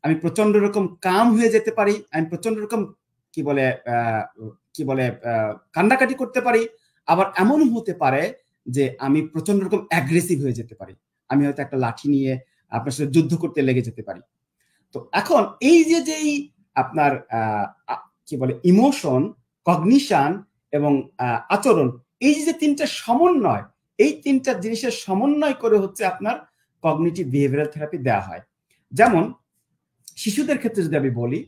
আমি প্রচন্ড রকম কাম হয়ে যেতে পারি, আমি প্রচন্ড রকম কি বলে কান্নাকাটি করতে পারি। আবার এমন হতে পারে যে আমি প্রচন্ড রকম অ্যাগ্রেসিভ হয়ে যেতে পারি, আমি হয়তো একটা লাঠি নিয়ে আপনার সাথে যুদ্ধ করতে লেগে যেতে পারি। তো এখন এই যে আপনার কি বলে ইমোশন, কগনিশন এবং আচরণ, এই যে তিনটা সমন্বয়, এই তিনটা জিনিসের সমন্বয় করে হচ্ছে আপনার কগনিটিভ বিহেভিয়ারাল থেরাপি দেওয়া হয়। যেমন শিশুদের ক্ষেত্রে যদি আমি বলি,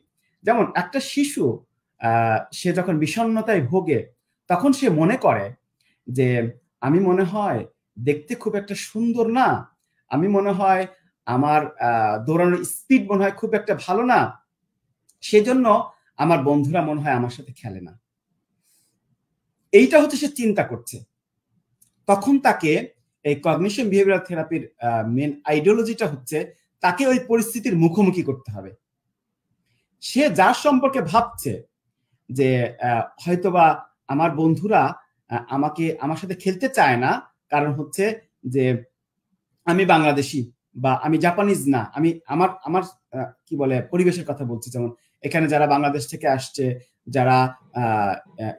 যেমন একটা শিশু সে যখন বিষণ্ণতায় ভোগে তখন সে মনে করে যে আমি মনে হয় দেখতে খুব একটা সুন্দর না, আমি মনে হয় আমার দৌড়ানোর স্পিড মনে হয় খুব একটা ভালো না, সেজন্য আমার বন্ধুরা মনে হয় আমার সাথে খেলে না। এইটা হচ্ছে সে চিন্তা করছে। তখন তাকে এই কগনিশন বিহেভিয়ারাল থেরাপির মেন আইডিওলজিটা হচ্ছে তাকে ওই পরিস্থিতির মুখোমুখি করতে হবে। সে যার সম্পর্কে ভাবছে যে হয়তোবা আমার বন্ধুরা আমার সাথে খেলতে চায় না, কারণ হচ্ছে যে আমি বাংলাদেশি বা আমি জাপানিজ না, আমি আমার কি বলে পরিবেশের কথা বলছি। যেমন এখানে যারা বাংলাদেশ থেকে আসছে, যারা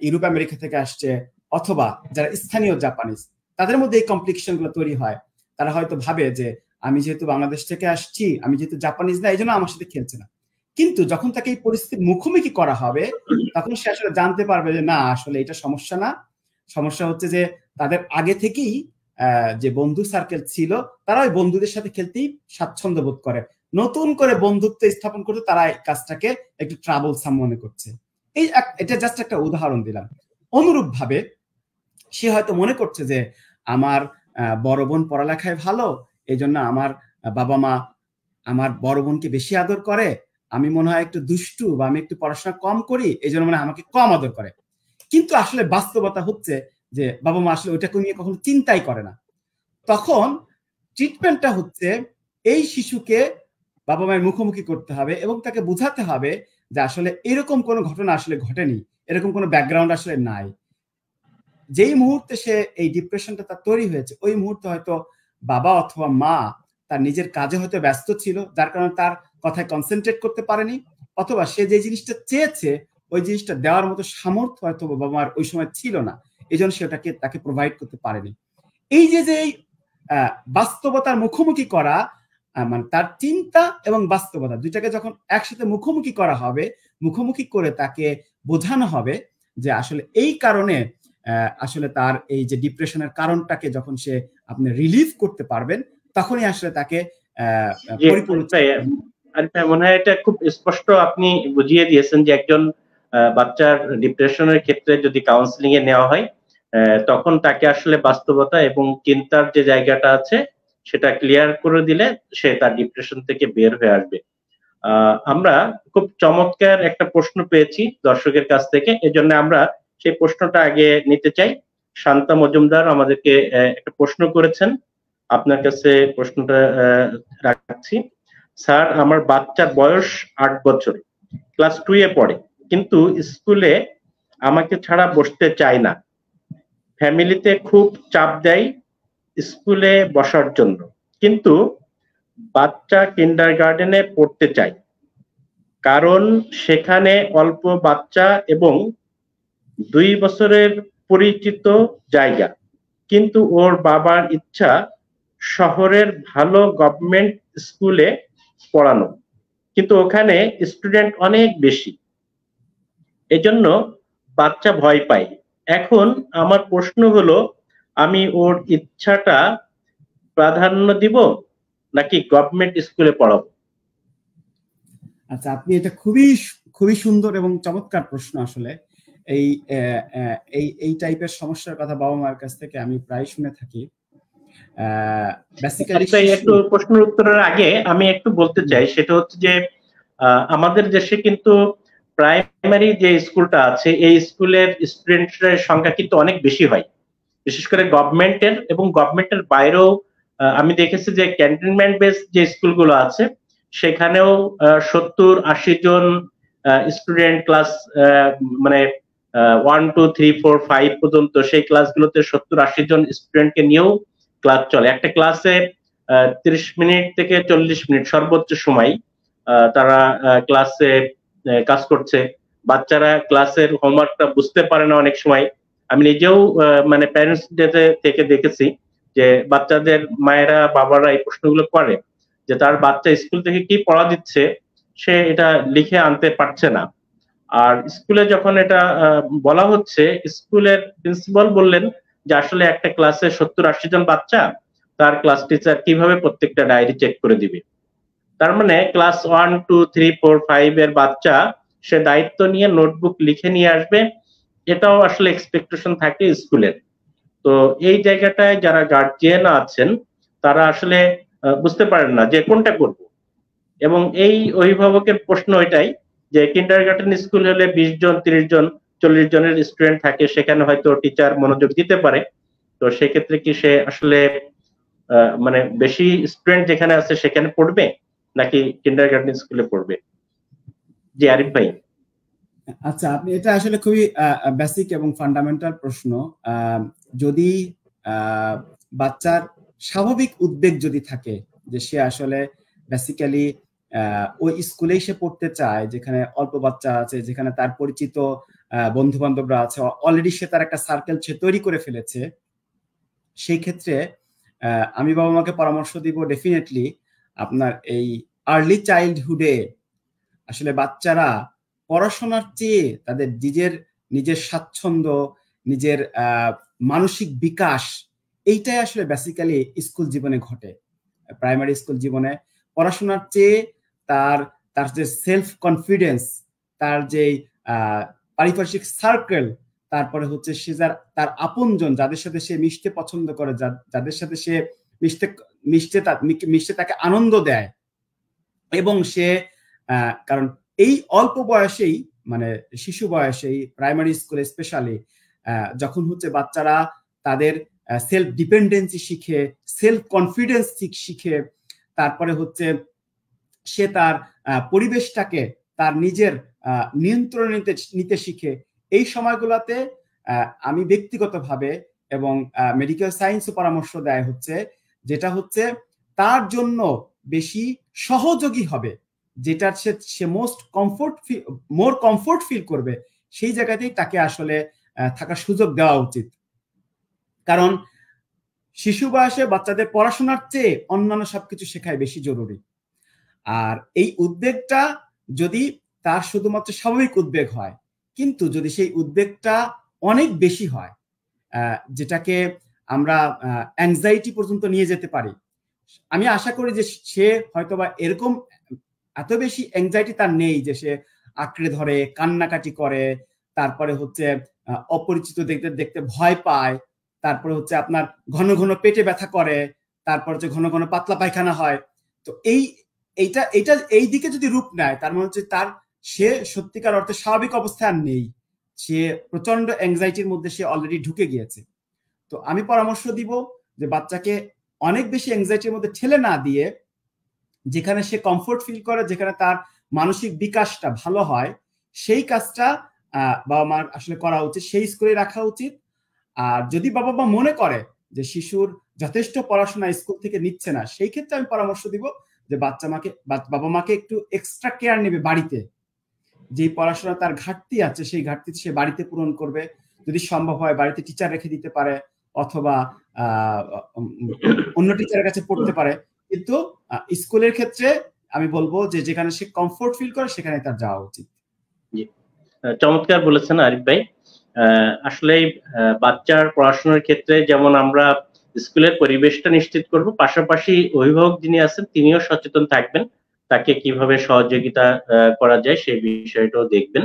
ইউরোপ আমেরিকা থেকে আসছে, অথবা যারা স্থানীয় জাপানিজ, তাদের মধ্যে এই কমপ্লিকেশন গুলো তৈরি হয়। তারা হয়তো ভাবে যে আমি যেহেতু বাংলাদেশ থেকে আসছি, আমি যেহেতু জাপানিজ না, এই জন্য আমার সাথে খেলছে না। কিন্তু যখন তাকে এই পরিস্থিতির মুখোমুখি করা হবে তখন সে আসলে জানতে পারবে যে না, আসলে এটা সমস্যা না। সমস্যা হচ্ছে যে তাদের আগে থেকেই যে বন্ধু সার্কেল ছিল, তারা ওই বন্ধুদের সাথে খেলতেই স্বাচ্ছন্দ্য বোধ করে। নতুন করে বন্ধুত্ব স্থাপন করতে তারা এই কাজটাকে একটু ট্রাবলসাম মনে করছে। এটা জাস্ট একটা উদাহরণ দিলাম। অনুরূপ ভাবে সে হয়তো মনে করছে যে আমার বড় বোন পড়ালেখায় ভালো, এই জন্য আমার বাবা মা আমার বড় বোনকে বেশি আদর করে, আমি মনে হয় একটু দুষ্টু বা আমি একটু পড়াশোনা কম করি, এই জন্য মনে হয় আমাকে কম আদর করে। কিন্তু আসলে বাস্তবতা হচ্ছে যে বাবা মা আসলে ওইটাকে নিয়ে কখনো চিন্তাই করে না। তখন ট্রিটমেন্টটা হচ্ছে এই শিশুকে বাবা মায়ের মুখোমুখি করতে হবে এবং তাকে বোঝাতে হবে যে আসলে এরকম কোনো ঘটনা আসলে ঘটেনি, এরকম কোনো ব্যাকগ্রাউন্ড আসলে নাই। যেই মুহূর্তে সে এই ডিপ্রেশনটা তার তৈরি হয়েছে, ওই মুহূর্তে হয়তো বাবা অথবা মা তার নিজের কাজে হয়তো ব্যস্ত ছিল, যার কারণে তার কথায় কনসেন্ট্রেট করতে পারেনি, অথবা সে যে জিনিসটা চেয়েছে ওই জিনিসটা দেওয়ার মতো সামর্থ্য হয়তো বাবা মার ওই সময় ছিল না, এই জন্য সেটাকে তাকে প্রোভাইড করতে পারেনি। এই যে বাস্তবতার মুখোমুখি করা, মানে তার চিন্তা এবং বাস্তবতা দুইটাকে যখন একসাথে মুখোমুখি করা হবে, মুখোমুখি করে তাকে বোঝানো হবে যে আসলে এই কারণে আসলে তার এই যে ডিপ্রেশনের কারণটাকে যখন সে আপনি রিলিভ করতে পারবেন, তখনই আসলে তাকে মনে হয় এটা খুব স্পষ্ট আপনি বুঝিয়ে দিয়েছেন যে একজন বাচ্চার ডিপ্রেশনের ক্ষেত্রে যদি কাউন্সিলিং এ নেওয়া হয় তখন তাকে আসলে বাস্তবতা এবং চিন্তার যে জায়গাটা আছে সেটা ক্লিয়ার করে দিলে সে তার ডিপ্রেশন থেকে বের হয়ে আসবে। আমরা খুব চমৎকার একটা প্রশ্ন পেয়েছি দর্শকের কাছ থেকে, এজন্য আমরা সেই প্রশ্নটা আগে নিতে চাই। শান্তা মজুমদার আমাদেরকে একটা প্রশ্ন করেছেন, আপনার কাছে প্রশ্নটা রাখছি। স্যার, আমার বাচ্চার বয়স 8 বছর, ক্লাস 2 এ পড়ে, কিন্তু স্কুলে আমাকে ছাড়া বসতে চায় না। ফ্যামিলিতে খুব চাপ দেয় স্কুলে বসার জন্য, কিন্তু বাচ্চা কিন্ডারগার্টেনে পড়তে চায়, কারণ সেখানে অল্প বাচ্চা এবং 2 বছরের পরিচিত জায়গা। কিন্তু ওর বাবার ইচ্ছা শহরের ভালো গভর্নমেন্ট স্কুলে পড়ানো, কিন্তু ওখানে স্টুডেন্ট অনেক বেশি, এজন্য বাচ্চা ভয় পায়। এখন আমার প্রশ্ন হলো, আমি ওর ইচ্ছাটা প্রাধান্য দিব নাকি গভর্নমেন্ট স্কুলে পড়াবো? আচ্ছা, আপনি এটা খুবই খুবই সুন্দর এবং চমৎকার প্রশ্ন। আসলে এই এই টাইপের সমস্যার কথা বাবা মার কাছ থেকে আমি প্রায় শুনে থাকি। একটু প্রশ্নের উত্তরের আগে আমি একটু বলতে চাই, সেটা হচ্ছে যে আমাদের দেশে কিন্তু প্রাইমারি যে স্কুলটা আছে এই স্কুলের স্টুডেন্টের সংখ্যা কিন্তু অনেক বেশি হয়, বিশেষ করে গভর্নমেন্টের এবং গভর্নমেন্টের বাইরেও। আমি দেখেছি যে ক্যান্টনমেন্ট বেস যে স্কুলগুলো আছে সেখানেও 70-80 জন স্টুডেন্ট ক্লাস, মানে 1 2 3 4 5 পর্যন্ত সেই ক্লাসগুলোতে 70-80 জন স্টুডেন্টকে নিয়েও ক্লাস চলে। একটা ক্লাসে 30 মিনিট থেকে 40 মিনিট সর্বোচ্চ সময় তারা ক্লাসে কাজ করছে। বাচ্চারা ক্লাসের হোমওয়ার্কটা বুঝতে পারে না অনেক সময়। আমি নিজেও মানে প্যারেন্টস ডে থেকে দেখেছি যে বাচ্চাদের মায়েরা বাবারা এই প্রশ্নগুলো করে যে তার বাচ্চা স্কুল থেকে কি পড়া দিচ্ছে সে এটা লিখে আনতে পারছে না। আর স্কুলে যখন এটা বলা হচ্ছে, স্কুলের প্রিন্সিপাল বললেন যে আসলে একটা ক্লাসে 70-80 জন বাচ্চা, তার ক্লাস টিচার কিভাবে প্রত্যেকটা ডায়েরি চেক করে দিবে? তার মানে ক্লাস 1 2 3 4 5 এর বাচ্চা সে দায়িত্ব নিয়ে নোটবুক লিখে নিয়ে আসবে, এটাও আসলে এক্সপেকটেশন থাকে স্কুলের। তো এই জায়গাটায় যারা গার্জিয়ান আছেন তারা আসলে বুঝতে পারেন না যে কোনটা করব। এবং এই অভিভাবকের প্রশ্ন এটাই যে কিন্ডারগার্টেন স্কুল হলে 20 জন 30 জন 40 জনের স্টুডেন্ট থাকে, সেখানে হয়তো টিচার মনোযোগ দিতে পারে। তো সেক্ষেত্রে কি সে আসলে মানে বেশি স্টুডেন্ট যেখানে আছে সেখানে পড়বে নাকি কিন্ডারগার্টেন স্কুলে পড়বে? জি আরিফ ভাই। আচ্ছা, আপনি এটা আসলে খুবই বেসিক এবং ফান্ডামেন্টাল প্রশ্ন। যদি বাচ্চার স্বাভাবিক উদ্বেগ যদি থাকে যে সে আসলে বেসিক্যালি ওই স্কুলেই সে পড়তে চায় যেখানে অল্প বাচ্চা আছে, যেখানে তার পরিচিত বন্ধু বান্ধবরা আছে, অলরেডি সে তার একটা সার্কেল সে তৈরি করে ফেলেছে, সেই ক্ষেত্রে আমি বাবা মাকে পরামর্শ দিব ডেফিনেটলি আপনার এই আর্লি চাইল্ডহুডে আসলে বাচ্চারা পড়াশোনার চেয়ে তাদের নিজের স্বাচ্ছন্দ্য, নিজের মানসিক বিকাশ, এইটাই আসলে বেসিক্যালি স্কুল জীবনে ঘটে। প্রাইমারি স্কুল জীবনে পড়াশোনার চেয়ে তার যে সেলফ কনফিডেন্স, তার যে পারিপার্শ্বিক সার্কেল, তারপরে হচ্ছে সে তার আপনজন যাদের সাথে সে মিশতে পছন্দ করে, যাদের সাথে সে মিশতে তাকে আনন্দ দেয়, এবং সে কারণ এই অল্প বয়সেই মানে শিশু বয়সেই প্রাইমারি স্কুলে স্পেশালি যখন হচ্ছে বাচ্চারা তাদের সেলফ ডিপেন্ডেন্সি শিখে, সেলফ কনফিডেন্স শিখে, তারপরে হচ্ছে সে তার পরিবেশটাকে তার নিজের নিয়ন্ত্রণে নিতে শিখে, এই সময়গুলোতে আমি ব্যক্তিগতভাবে এবং মেডিকেল সায়েন্সও পরামর্শ দেয় হচ্ছে যেটা হচ্ছে তার জন্য বেশি সহযোগী হবে, যেটার সে মোর কমফোর্ট ফিল করবে, সেই জায়গাতেই তাকে আসলে থাকার সুযোগ দেওয়া উচিত। কারণ শিশু বয়সে বাচ্চাদের পড়াশোনার চেয়ে অন্যান্য সবকিছু শেখায় বেশি জরুরি। আর এই উদ্বেগটা যদি তার শুধুমাত্র স্বাভাবিক উদ্বেগ হয়, কিন্তু যদি সেই উদ্বেগটা অনেক বেশি হয়, যেটাকে আমরা অ্যাংজাইটি পর্যন্ত নিয়ে যেতে পারি, আমি আশা করি যে সে হয়তোবা এরকম এত বেশি অ্যাংজাইটি তার নেই যে সে আঁকড়ে ধরে কান্নাকাটি করে, তারপরে হচ্ছে অপরিচিত দেখতে ভয় পায়, তারপরে হচ্ছে আপনার ঘন ঘন পেটে ব্যথা করে, তারপর হচ্ছে ঘন ঘন পাতলা পায়খানা হয়। তো এইটা এইটা এই দিকে যদি রূপ নেয় তার মানে হচ্ছে সে সত্যিকার অর্থে স্বাভাবিক অবস্থায় আর নেই, সে প্রচন্ড অ্যাংজাইটির মধ্যে সে অলরেডি ঢুকে গিয়েছে। তো আমি পরামর্শ দিব যে বাচ্চাকে অনেক বেশি অ্যাংজাইটির মধ্যে ঠেলে না দিয়ে যেখানে সে কমফোর্ট ফিল করে, যেখানে তার মানসিক বিকাশটা ভালো হয়, সেই কাজটা বাবা মার আসলে করা উচিত, সেই স্কুলে রাখা উচিত। আর যদি বাবা মা মনে করে যে শিশুর যথেষ্ট পড়াশোনা স্কুল থেকে নিচ্ছে না, সেই ক্ষেত্রে আমি পরামর্শ দিব যে বাবা মাকে একটু এক্সট্রা কেয়ার নেবে বাড়িতে, যে পড়াশোনা তার ঘাটতি আছে সেই ঘাটতি সে বাড়িতে পূরণ করবে, যদি সম্ভব হয় বাড়িতে টিচার রেখে দিতে পারে অথবা অন্য টিচারের কাছে পড়তে পারে। কিন্তু স্কুলের ক্ষেত্রে আমি বলবো যে যেখানে সে কমফোর্ট ফিল করে সেখানে তার যাওয়া উচিত। চমৎকার বলেছেন আরিফ ভাই। আসলে বাচ্চার পড়াশোনার ক্ষেত্রে যেমন আমরা স্কুলের পরিবেশটা নিশ্চিত করব, পাশাপাশি অভিভাবক যিনি আছেন তিনিও সচেতন থাকবেন, তাকে কিভাবে সহযোগিতা করা যায় সেই বিষয়টাও দেখবেন।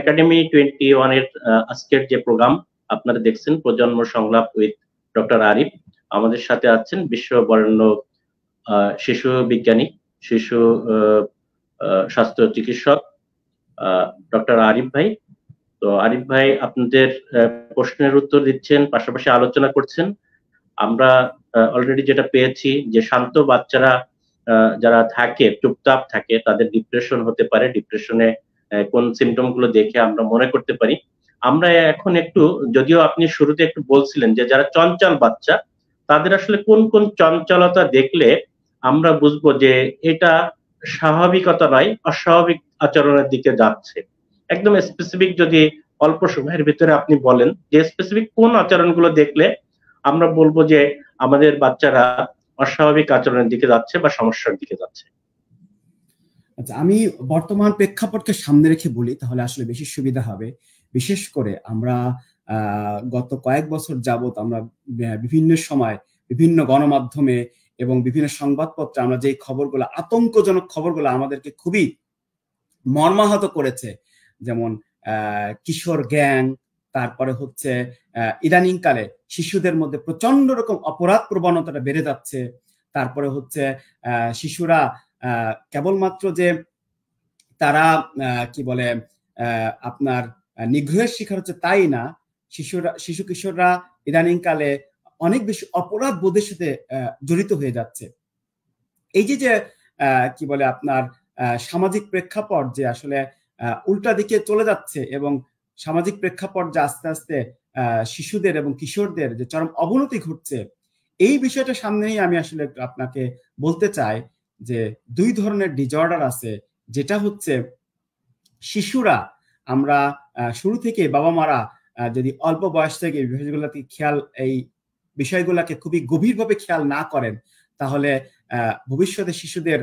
একাডেমি 21 এর আজকের যে প্রোগ্রাম আপনারা দেখছেন, প্রজন্ম সংলাপ উইথ ডক্টর আরিফ, আমাদের সাথে আছেন বিশ্ব বরেণ্য শিশু বিজ্ঞানী, শিশু স্বাস্থ্য চিকিৎসক ডক্টর আরিফ ভাই। তো আরিফ ভাই আপনাদের প্রশ্নের উত্তর দিচ্ছেন, পাশাপাশি আলোচনা করছেন। আমরা অলরেডি যেটা পেয়েছি যে শান্ত বাচ্চারা যারা থাকে, চুপচাপ থাকে, তাদের ডিপ্রেশন হতে পারে। ডিপ্রেশনে কোন সিমটম গুলো দেখে আমরা মনে করতে পারি। আমরা এখন একটু, যদিও আপনি শুরুতে একটু বলছিলেন যে যারা চঞ্চল বাচ্চা, তাদের আসলে কোন কোন চঞ্চলতা দেখলে আমরা বুঝবো যে এটা স্বাভাবিকতা নয়, অস্বাভাবিক আচরণের দিকে যাচ্ছে। একদম স্পেসিফিক যদি অল্প সময়ের ভিতরে আপনি বলেন যে স্পেসিফিক কোন আচরণগুলো দেখলে আমরা বলবো যে আমাদের বাচ্চারা অস্বাভাবিক আচরণের দিকে যাচ্ছে বা সমস্যার দিকে যাচ্ছে। আচ্ছা, আমি বর্তমান প্রেক্ষাপটকে সামনে রেখে বলি তাহলে আসলে বেশি সুবিধা হবে। বিশেষ করে আমরা গত কয়েক বছর যাবত আমরা বিভিন্ন সময় বিভিন্ন গণমাধ্যমে এবং বিভিন্ন সংবাদপত্রে আমরা যে খবরগুলো, আতঙ্কজনক খবরগুলো আমাদেরকে খুবই মর্মাহত করেছে, যেমন কিশোর গ্যাং, তারপরে হচ্ছে ইদানিংকালে শিশুদের মধ্যে প্রচন্ড রকম অপরাধ প্রবণতাটা বেড়ে যাচ্ছে, তারপরে হচ্ছে শিশুরা কেবলমাত্র যে তারা কি বলে আপনার নিগ্রহের শিকার হচ্ছে তাই না, শিশু কিশোররা ইদানিংকালে অনেক বেশি অপরাধ বোধের সাথে জড়িত হয়ে যাচ্ছে। এই যে কি বলে আপনার সামাজিক প্রেক্ষাপট যে আসলে উল্টা দিকে চলে যাচ্ছে এবং সামাজিক প্রেক্ষাপট যে আস্তে আস্তে শিশুদের এবং কিশোরদের যে চরম অবনতি ঘটছে, এই বিষয়টা সামনেই আমি আসলে আপনাকে বলতে চাই যে দুই ধরনের ডিসঅর্ডার আছে। যেটা হচ্ছে শিশুরা, আমরা শুরু থেকে বাবা মারা যদি অল্প বয়স থেকে এই বিষয়গুলোকে খুবই গভীরভাবে খেয়াল না করেন, তাহলে ভবিষ্যতে শিশুদের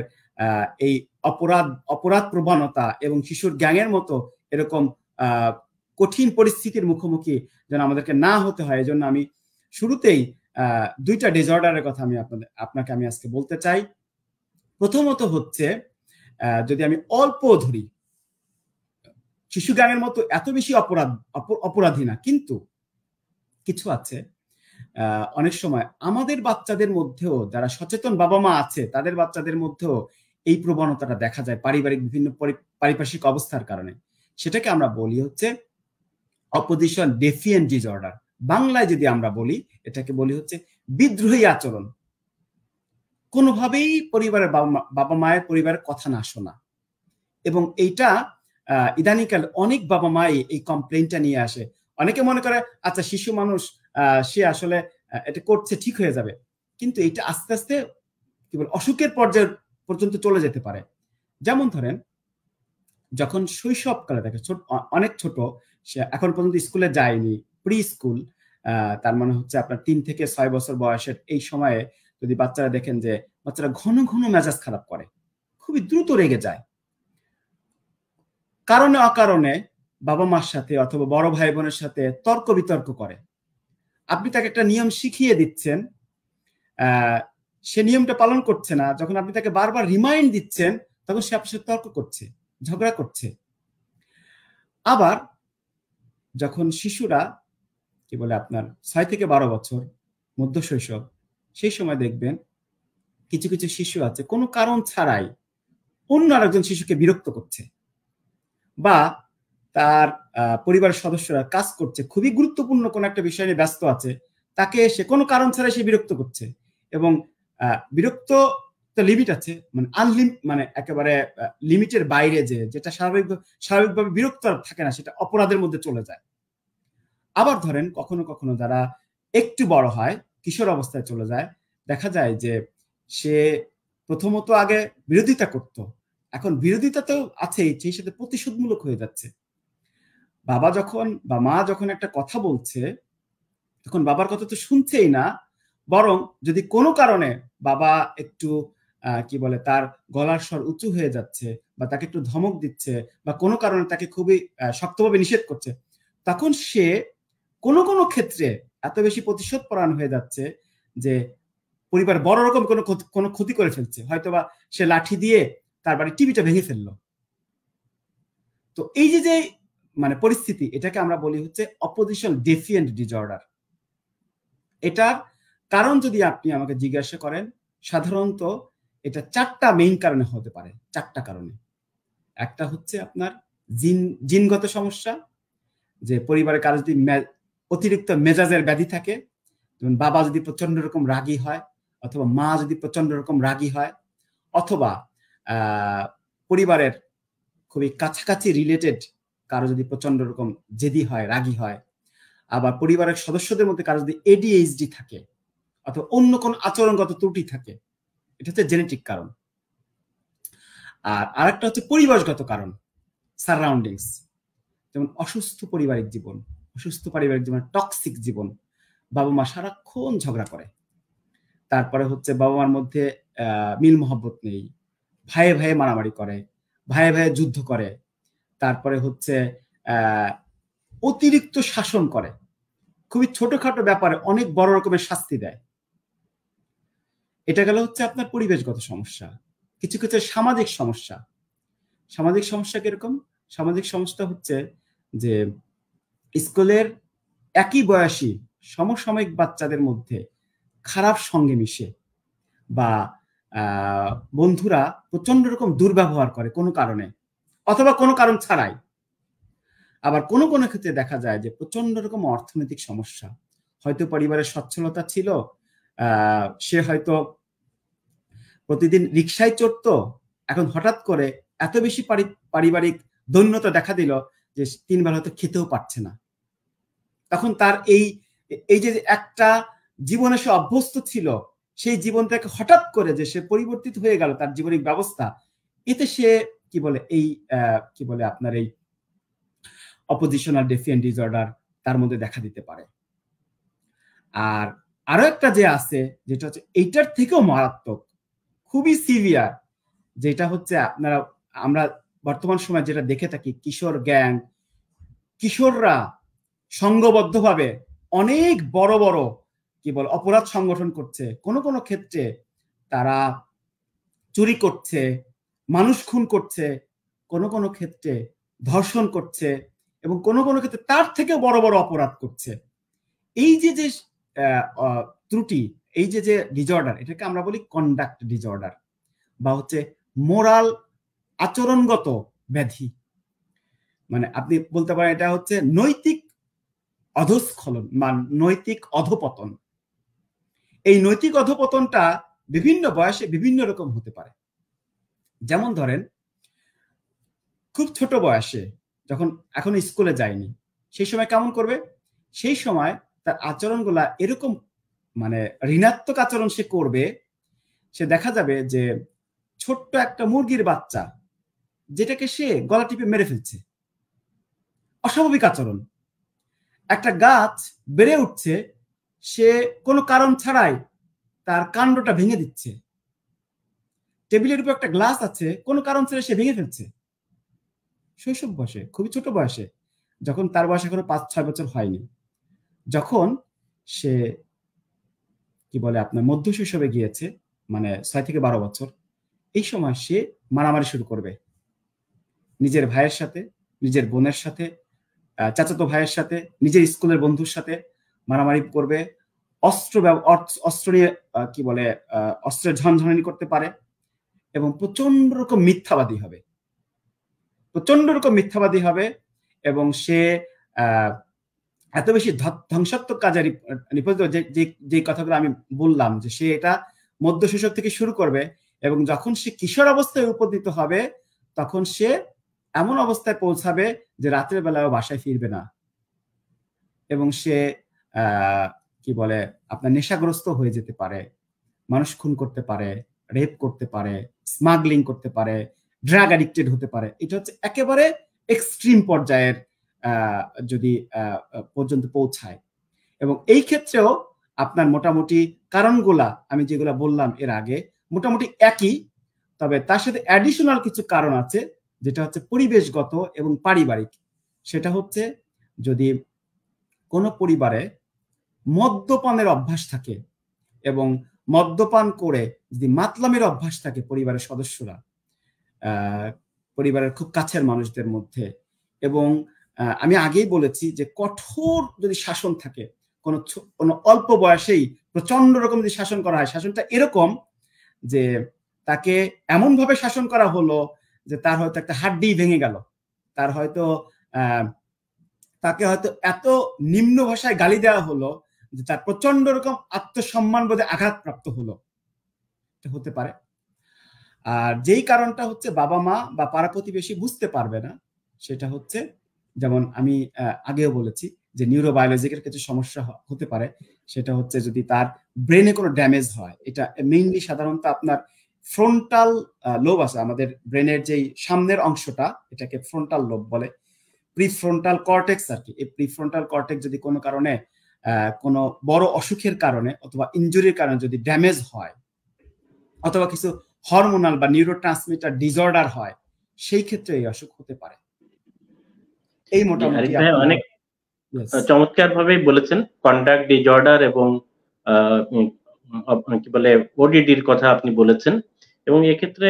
এই অপরাধ প্রবণতা এবং শিশুর গ্যাংয়ের মতো এরকম কঠিন পরিস্থিতির মুখোমুখি যেন আমাদেরকে না হতে হয়। এজন্য আমি শুরুতেই দুইটা ডিসঅর্ডারের কথা আপনাকে আমি আজকে বলতে চাই। প্রথমত হচ্ছে, যদি আমি অল্প ধরি, শিশু গ্যাংয়ের মতো এত বেশি অপরাধী না, কিন্তু কিছু আছে অনেক সময় আমাদের বাচ্চাদের মধ্যেও, যারা সচেতন বাবা মা আছে তাদের বাচ্চাদের মধ্যেও এই প্রবণতাটা দেখা যায় পারিবারিক বিভিন্ন পারিপার্শ্বিক অবস্থার কারণে। সেটাকে আমরা বলি হচ্ছে অপোজিশন ডেফিয়েন্ট ডিসঅর্ডার। বাংলায় যদি আমরা বলি, এটাকে বলি হচ্ছে বিদ্রোহী আচরণ। কোনোভাবেই পরিবারের বাবা মায়ের পরিবারের কথা না শোনা, এবং এইটা ইদানিংকাল অনেক বাবা মাই এই কমপ্লেইনটা নিয়ে আসে। অনেকে মনে করে আচ্ছা শিশু মানুষ, সে আসলে এটা করছে, ঠিক হয়ে যাবে, কিন্তু এটা আস্তে আস্তে কি বল অসুখের পর্যায়ে পর্যন্ত চলে যেতে পারে। যেমন ধরেন, যখন শৈশবকালে থাকে, অনেক ছোট, সে এখন পর্যন্ত স্কুলে যায়নি, প্রি স্কুল, তার মানে হচ্ছে আপনার 3 থেকে 6 বছর বয়সের এই সময়ে যদি বাচ্চারা দেখেন যে বাচ্চারা ঘন ঘন মেজাজ খারাপ করে, খুবই দ্রুত রেগে যায়, কারণে অকারণে বাবা মার সাথে অথবা বড় ভাই বোনের সাথে তর্ক বিতর্ক করে। আপনি তাকে একটা নিয়ম শিখিয়ে দিচ্ছেন, সে নিয়মটা পালন করছে না, যখন আপনি তাকে বারবার রিমাইন্ড দিচ্ছেন তখন সে আপনার সাথে তর্ক করছে, ঝগড়া করছে। আবার যখন শিশুরা কি বলে আপনার 6 থেকে 12 বছর, মধ্য শৈশব, সেই সময় দেখবেন কিছু কিছু শিশু আছে কোনো কারণ ছাড়াই অন্য আরেকজন শিশুকে বিরক্ত করছে, বা তার পরিবারের সদস্যরা কাজ করছে, খুবই গুরুত্বপূর্ণ কোনো একটা বিষয় নিয়ে ব্যস্ত আছে, তাকে সে কোনো কারণ ছাড়াই সে বিরক্ত করছে। এবং বিরক্ত তো লিমিট আছে, মানে একেবারে লিমিটের বাইরে যেটা স্বাভাবিকভাবে বিরক্ত থাকে না, সেটা অপরাধের মধ্যে চলে যায়। আবার ধরেন কখনো কখনো যারা একটু বড় হয়, কিশোর অবস্থায় চলে যায়, দেখা যায় যে সে প্রথমত আগে বিরোধিতা করত, এখন বিরোধিতা তো আছেই, সেই সাথে প্রতিশোধমূলক হয়ে যাচ্ছে। বাবা যখন বা মা যখন একটা কথা বলছে, তখন বাবার কথা তো শুনছেই না, বরং যদি কোনো কারণে বাবা একটু কি বলে তার গলার স্বর উঁচু হয়ে যাচ্ছে, বা তাকে একটু ধমক দিচ্ছে, বা কোনো কারণে তাকে খুবই শক্তভাবে নিষেধ করছে, তখন সে কোনো কোনো ক্ষেত্রে এত বেশি প্রতিশোধ পরায়ণ হয়ে যাচ্ছে যে পরিবার বড় রকম কোনো ক্ষতি করে ফেলছে, হয়তোবা সে লাঠি দিয়ে তার বাড়ির টিভিটা ভেঙে ফেললো। তো এই যে মানে পরিস্থিতি, এটাকে আমরা বলি হচ্ছে অপোজিশন ডেফিয়েন্ট ডিসঅর্ডার। এটার কারণ যদি আপনি আমাকে জিজ্ঞাসা করেন, সাধারণত এটা 4টা মেইন কারণে হতে পারে। 4টা কারণে। একটা হচ্ছে আপনার জিনগত সমস্যা, যে পরিবারে কারো যদি অতিরিক্ত মেজাজের ব্যাধি থাকে, যেমন বাবা যদি প্রচন্ড রকম রাগী হয়, অথবা মা যদি প্রচন্ড রকম রাগী হয়, অথবা পরিবারের খুবই কাছাকাছি রিলেটেড কারো যদি প্রচন্ড রকম জেদি হয়, রাগী হয়, আবার পরিবারের সদস্যদের মধ্যে কারো যদি ADHD থাকে, অথবা অন্য কোন আচরণগত ত্রুটি থাকে, এটা হচ্ছে জেনেটিক কারণ। আর আরেকটা হচ্ছে পরিবেশগত কারণ, সারাউন্ডিংস, যেমন অসুস্থ পারিবারিক জীবন, টক্সিক জীবন, বাবা মা সারাক্ষণ ঝগড়া করে, তারপরে হচ্ছে বাবা মার মধ্যে মিল মহব্বত নেই, ভাইয়ে ভাইয়ে মারামারি করে, ভাইয়ে ভাইয়ে যুদ্ধ করে, তারপরে হচ্ছে অতিরিক্ত শাসন করে, খুবই ছোটখাটো ব্যাপারে অনেক বড় রকমের শাস্তি দেয়। এটা গেল হচ্ছে আপনার পরিবেশগত সমস্যা। কিছু কিছু সামাজিক সমস্যা কিরকম? সামাজিক সমস্যা হচ্ছে যে স্কুলের একই বয়সী সমসাময়িক বাচ্চাদের মধ্যে খারাপ সঙ্গে মিশে, বা বন্ধুরা প্রচন্ড রকম দুর্ব্যবহার করে কোনো কারণে, অথবা কোনো কারণ ছাড়াই। আবার কোনো কোনো ক্ষেত্রে দেখা যায় যে প্রচন্ড রকম অর্থনৈতিক সমস্যা, হয়তো পরিবারের সচ্ছলতা ছিল, সে হয়তো প্রতিদিন রিকশায় চড়তো, এখন হঠাৎ করে এত বেশি পারিবারিক দৈন্যতা দেখা দিল যে 3 বেলা হয়তো খেতেও পারছে না। তখন তার এই যে একটা জীবনে সে অভ্যস্ত ছিল, সেই জীবনটাকে হঠাৎ করে যে সে পরিবর্তিত হয়ে গেল তার জীবনিক ব্যবস্থা, এতে সে কি বলে আপনার এই অপোজিশনাল ডেফিয়েন্ট ডিসঅর্ডার তার মধ্যে দেখা দিতে পারে। আর আরো একটা যে আছে, যেটা হচ্ছে এইটার থেকেও মারাত্মক, খুবই সিভিয়ার, যেটা হচ্ছে আমরা বর্তমান সময় যেটা দেখে থাকি, কিশোর গ্যাং, কিশোররা সংঘবদ্ধভাবে অনেক বড় বড় অপরাধ সংগঠন করছে, কোনো কোনো ক্ষেত্রে তারা চুরি করছে, মানুষ খুন করছে, কোনো কোনো ক্ষেত্রে ধর্ষণ করছে, এবং কোনো কোনো ক্ষেত্রে তার থেকে বড় বড় অপরাধ করছে। এই যে ত্রুটি, এই যে ডিসঅর্ডার, এটাকে আমরা বলি কন্ডাক্ট ডিসঅর্ডার, বা হচ্ছে মোরাল আচরণগত ব্যাধি। মানে আপনি বলতে পারেন এটা হচ্ছে নৈতিক অধঃস্খলন বা নৈতিক অধপতন। এই নৈতিক অধপতনটা বিভিন্ন বয়সে বিভিন্ন রকম হতে পারে। যেমন ধরেন খুব ছোট বয়সে, যখন এখন স্কুলে যায়নি, সেই সময় কেমন করবে? সেই সময় তার আচরণগুলা এরকম, মানে ঋণাত্মক আচরণ সে করবে। সে দেখা যাবে যে ছোট্ট একটা মুরগির বাচ্চা, যেটাকে সে গলা টিপে মেরে ফেলছে, অস্বাভাবিক আচরণ। একটা গাছ বেড়ে উঠছে, সে কোনো কারণ ছাড়াই তার কাণ্ডটা ভেঙে দিচ্ছে। টেবিলের উপর একটা গ্লাস আছে, কোনো কারণ ছাড়া সে ভেঙে ফেলছে। শৈশব বয়সে, খুবই ছোট বয়সে, যখন তার বয়স এখনো 5-6 বছর হয়নি, যখন সে আপনার মধ্য শৈশবে গিয়েছে, মানে 6 থেকে 12 বছর, এই সময় সে মারামারি শুরু করবে নিজের ভাইয়ের সাথে, নিজের বোনের সাথে, চাচাতো ভাইয়ের সাথে, নিজের স্কুলের বন্ধুর সাথে মারামারি করবে, অস্ত্র নিয়ে কি বলে অস্ত্রের ঝনঝনানি করতে পারে, এবং প্রচন্ড রকম মিথ্যাবাদী হবে, এবং সে এত বেশি ধ্বংসাত্মক কাজে নিপতিত, যে কথাগুলো আমি বললাম, যে সে এটা মধ্য শৈশব থেকে শুরু করবে, এবং যখন সে কিশোর অবস্থায় উপনীত হবে তখন সে এমন অবস্থায় পৌঁছাবে যে রাতের বেলায় বাসায় ফিরবে না, এবং সে কি বলে আপনার নেশাগ্রস্ত হয়ে যেতে পারে, মানুষ খুন করতে পারে, রেপ করতে পারে, স্মাগলিং করতে পারে, ড্রাগ অ্যাডিক্টেড হতে পারে। এটা হচ্ছে একেবারে এক্সট্রিম পর্যায়ের যদি পর্যন্ত পৌঁছায়। এবং এই ক্ষেত্রেও আপনার মোটামুটি কারণগুলা আমি যেগুলা বললাম এর আগে মোটামুটি একই, তবে তার সাথে অ্যাডিশনাল কিছু কারণ আছে, যেটা হচ্ছে পরিবেশগত এবং পারিবারিক। সেটা হচ্ছে যদি কোনো পরিবারে মদ্যপানের অভ্যাস থাকে এবং মদ্যপান করে যদি মাতলামের অভ্যাস থাকে পরিবারের সদস্যরা, পরিবারের খুব কাছের মানুষদের মধ্যে, এবং আমি আগেই বলেছি যে কঠোর যদি শাসন থাকে, কোনো অল্প বয়সেই প্রচন্ড রকম যদি শাসন করা হয়, শাসনটা এরকম যে তাকে এমন ভাবে শাসন করা হলো যে তার হয়তো একটা হাড্ডি ভেঙে গেল, তার হয়তো তাকে হয়তো এত নিম্ন ভাষায় গালি দেওয়া হলো যে তার প্রচন্ড রকম আত্মসম্মান বোধে আঘাতপ্রাপ্ত হলো, হতে পারে। আর যেই কারণটা হচ্ছে বাবা মা বা পাড়া প্রতিবেশী বুঝতে পারবে না, সেটা হচ্ছে যেমন আমি আগেও বলেছি যে নিউরোবায়োলজিক্যাল কিছু সমস্যা হতে পারে। সেটা হচ্ছে যদি তার ব্রেনে কোনো ড্যামেজ হয়, এটা মেইনলি সাধারণত আপনার ফ্রন্টাল লোব আছে, আমাদের ব্রেনের যেই সামনের অংশটা, এটাকে ফ্রন্টাল লোব বলে, প্রিফ্রন্টাল কর্টেক্স আর কি। এই প্রিফ্রন্টাল কর্টেক্স যদি কোনো কারণে কোনো বড় অসুখের কারণে অথবা ইনজুরির কারণে যদি ড্যামেজ হয়, অথবা কিছু হরমোনাল বা নিউরোট্রান্সমিটার ডিসঅর্ডার হয়, সেই ক্ষেত্রে এই অসুখ হতে পারে। এই মোটামুটি অনেক চমৎকার ভাবে বলেছেন কন্ডাক্ট ডিসঅর্ডার এবং কি বলে ওডিডির কথা আপনি বলেছেন, এবং এক্ষেত্রে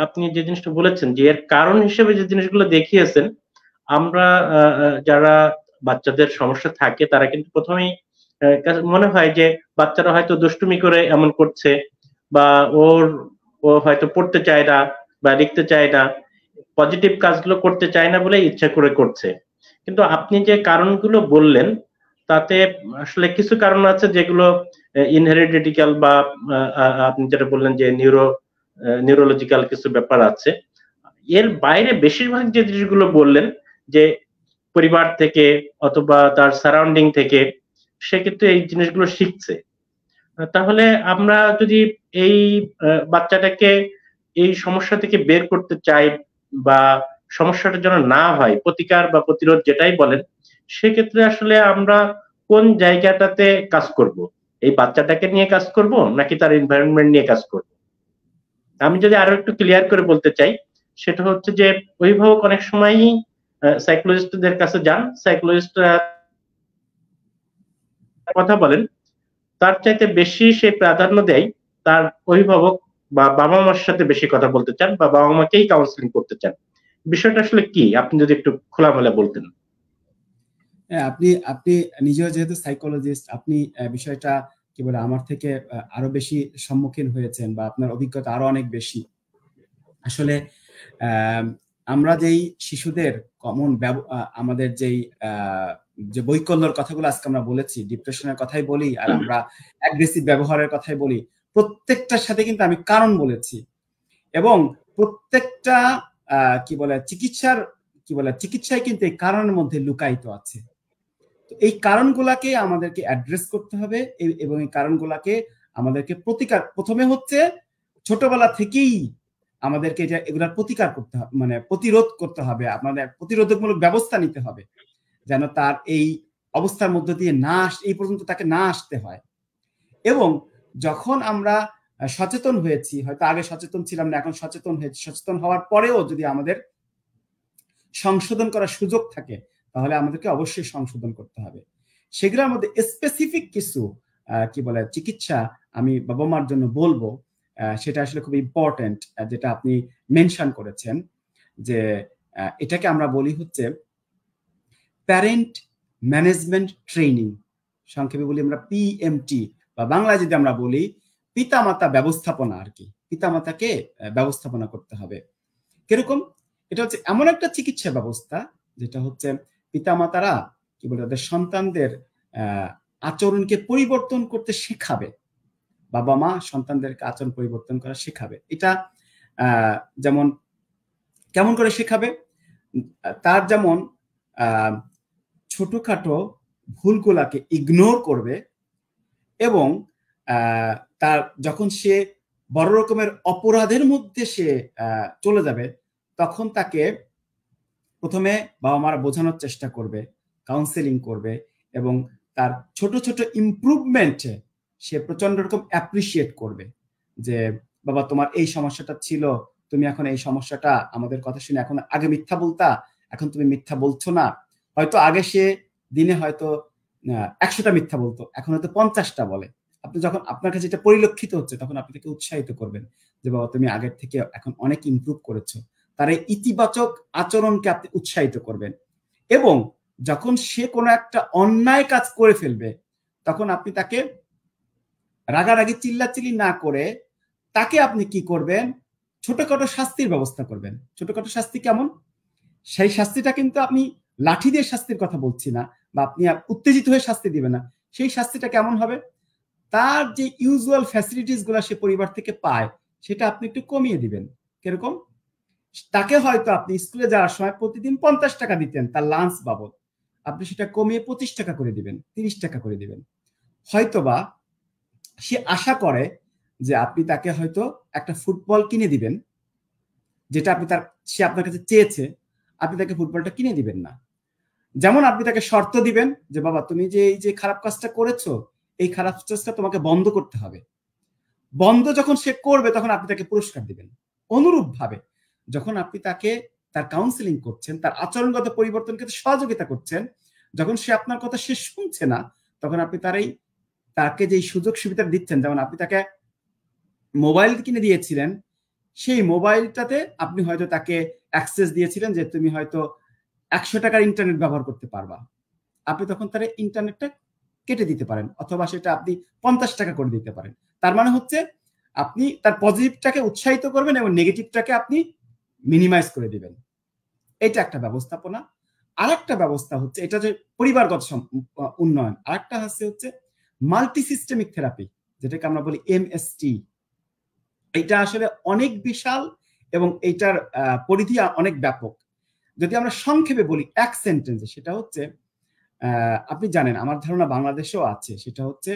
আপনি যে জিনিসটা বলেছেন যে এর কারণ হিসেবে যে জিনিসগুলো দেখিয়েছেন, আমরা যারা বাচ্চাদের সমস্যা থাকে তারা কিন্তু প্রথমেই মনে হয় যে বাচ্চারা হয়তো দুষ্টুমি করে এমন করছে, বা ও হয়তো পড়তে চায় না বা লিখতে চায় না, পজিটিভ কাজগুলো করতে চায় না বলে ইচ্ছা করে করছে। কিন্তু আপনি যে কারণগুলো বললেন তাতে আসলে কিছু কারণ আছে যেগুলো ইনহেরিডিটিক্যাল বা আপনি যেটা বললেন যে নিউরোলজিক্যাল কিছু ব্যাপার আছে। এর বাইরে বেশিরভাগ যে জিনিসগুলো বললেন যে পরিবার থেকে অথবা তার সারাউন্ডিং থেকে, সে কিন্তু এই জিনিসগুলো শিখছে। তাহলে আমরা যদি এই বাচ্চাটাকে এই সমস্যা থেকে বের করতে চাই বা সমস্যাটা যেন না হয়, প্রতিকার বা প্রতিরোধ যেটাই বলেন, সেক্ষেত্রে আসলে আমরা কোন জায়গাটাতে কাজ করব? এই বাচ্চাটাকে নিয়ে কাজ করব নাকি তার এনভায়রনমেন্ট নিয়ে কাজ করব? আমি যদি আরো একটু ক্লিয়ার করে বলতে চাই, সেটা হচ্ছে যে অভিভাবক অনেক সময়ই সাইকোলজিস্টদের কাছে যান, সাইকোলজিস্টরা কথা বলেন, তার চাইতে বেশি সে প্রাধান্য দেয় তার অভিভাবক বা বাবা মার সাথে বেশি কথা বলতে চান বা বাবা মাকেই কাউন্সিলিং করতে চান। বিষয়টা আসলে কি, আপনি যদি একটু খোলামেলা বলতেন। আপনি নিজেও যেহেতু সাইকোলজিস্ট, আপনি বিষয়টা কি বলে আমার থেকে আরো বেশি সম্মুখীন হয়েছেন বা আপনার অভিজ্ঞতা আরো অনেক বেশি। আসলে আমরা যেই শিশুদের কমন আমাদের যেই যে বৈকল্যের কথাগুলো আজকে আমরা বলেছি, ডিপ্রেশনের কথাই বলি আর আমরা অ্যাগ্রেসিভ ব্যবহারের কথাই বলি, প্রত্যেকটার সাথে কিন্তু আমি কারণ বলেছি, এবং প্রত্যেকটা কি বলে চিকিৎসায় কিন্তু এই কারণের মধ্যে লুকায়িত আছে। তো এই কারণগুলাকে আমাদেরকে অ্যাড্রেস করতে হবে, এবং এই কারণগুলাকে আমাদেরকে প্রথমে হচ্ছে ছোটবেলা থেকেই আমাদেরকে এগুলার প্রতিকার করতে হবে, মানে প্রতিরোধ করতে হবে, আমাদের প্রতিরোধকমূলক ব্যবস্থা নিতে হবে যেন তার এই অবস্থার মধ্য দিয়ে এই পর্যন্ত তাকে না আসতে হয়। এবং যখন আমরা সচেতন হয়েছি, হয়তো আগে সচেতন ছিলাম না, এখন সচেতন হয়েছি, সচেতন হওয়ার পরেও যদি আমাদের সংশোধন করার সুযোগ থাকে তাহলে আমাদেরকে অবশ্যই সংশোধন করতে হবে। সেগুলোর মধ্যে স্পেসিফিক কিছু কি বলে চিকিৎসা আমি বাবা মার জন্য বলবো, সেটা আসলে খুব ইম্পর্টেন্ট, যেটা আপনি মেনশন করেছেন, যে এটাকে আমরা বলি হচ্ছে প্যারেন্ট ম্যানেজমেন্ট ট্রেনিং। সংক্ষেপে বলি আমরা পিএমটি, বা বাংলায় যদি আমরা বলি পিতামাতা ব্যবস্থাপনা আর কি। পিতামাতাকে ব্যবস্থাপনা করতে হবে। কিরকম? এটা হচ্ছে এমন একটা চিকিৎসা ব্যবস্থা যেটা হচ্ছে পিতামাতারা কি বলে তাদের সন্তানদের আচরণকে পরিবর্তন করতে শেখাবে। বাবা মা সন্তানদেরকে আচরণ পরিবর্তন করা শেখাবে। এটা যেমন কেমন করে শেখাবে? তার যেমন ছোটখাটো ভুলগুলাকে ইগনোর করবে, এবং তার যখন সে বড় রকমের অপরাধের মধ্যে সে চলে যাবে, তখন তাকে প্রথমে বাবা মারা বোঝানোর চেষ্টা করবে, কাউন্সেলিং করবে, এবং তার ছোট ছোট ইমপ্রুভমেন্টে সে প্রচন্ড রকম অ্যাপ্রিসিয়েট করবে যে বাবা তোমার এই সমস্যাটা ছিল, তুমি এখন এই সমস্যাটা আমাদের কথা শুনে এখন আগে মিথ্যা বলতা, এখন তুমি মিথ্যা বলছো না। হয়তো আগে সে দিনে হয়তো 100টা মিথ্যা বলতো, এখন হয়তো 50টা বলে। আপনি যখন আপনার কাছে এটা পরিলক্ষিত হচ্ছে তখন আপনি তাকে উৎসাহিত করবেন যে বাবা তুমি আগের থেকে এখন অনেক ইমপ্রুভ করেছো। তার এই ইতিবাচক আচরণকে আপনি উৎসাহিত করবেন। এবং যখন সে কোনো একটা অন্যায় কাজ করে ফেলবে তখন আপনি তাকে রাগারাগি চিল্লাচিল্লি না করে তাকে আপনি কি করবেন, ছোটখাটো শাস্তির ব্যবস্থা করবেন। ছোটখাটো শাস্তি কেমন? সেই শাস্তিটা কিন্তু আপনি লাঠি দিয়ে শাস্তির কথা বলছি না, বা আপনি উত্তেজিত হয়ে শাস্তি দিবেন না। সেই শাস্তিটা কেমন হবে? তার যে ইউজুয়াল ফ্যাসিলিটিস গুলা সে পরিবার থেকে পায় সেটা আপনি একটু কমিয়ে দিবেন। কিরকম? তাকে হয়তো আপনি স্কুলে যাওয়ার সময় প্রতিদিন 50 টাকা দিতেন তার লাঞ্চ বাবদ, আপনি সেটা কমিয়ে 25 টাকা করে দিবেন, 30 টাকা করে দিবেন। হয়তোবা সে আশা করে যে আপনি তাকে হয়তো একটা ফুটবল কিনে দিবেন, যেটা সে আপনার কাছে চেয়েছে, আপনি তাকে ফুটবলটা কিনে দিবেন না। যেমন আপনি তাকে শর্ত দিবেন যে বাবা তুমি যে এই যে খারাপ কাজটা করেছো, এই খারাপ কাজটা তোমাকে বন্ধ করতে হবে। বন্ধ যখন সে করবে তখন আপনি তাকে পুরস্কার দিবেন। অনুরূপ ভাবে যখন আপনি তাকে তার কাউন্সিলিং করছেন, তার আচরণগত পরিবর্তন করতে সহযোগিতা করছেন, যখন সে আপনার কথা সে শুনছে না, তখন আপনি তাকে যে সুযোগ সুবিধা দিচ্ছেন, যেমন আপনি তাকে মোবাইল কিনে দিয়েছিলেন, সেই মোবাইলটাতে আপনি হয়তো তাকে অ্যাক্সেস দিয়েছিলেন যে তুমি হয়তো 100 টাকার ইন্টারনেট ব্যবহার করতে পারবা। আপনি তখন তার ইন্টারনেটটা কেটে দিতে পারেন, অথবা সেটা আপনি 50 টাকা করে দিতে পারেন। তার মানে হচ্ছে আপনি তার পজিটিভটাকে উৎসাহিত করবেন এবং নেগেটিভটাকে আপনি মিনিমাইজ করে দিবেন। এটা একটা ব্যবস্থাপনা। আরেকটা ব্যবস্থা হচ্ছে এটা যে পরিবারগত উন্নয়ন। আরেকটা হচ্ছে মাল্টি সিস্টেমিক থেরাপি, যেটাকে আমরা বলি MST। এটা আসলে অনেক বিশাল এবং এটার পরিধি অনেক ব্যাপক। যদি আমরা সংক্ষেপে বলি এক সেন্টেন্সে, সেটা হচ্ছে আপনি জানেন আমার ধারণা বাংলাদেশেও আছে, সেটা হচ্ছে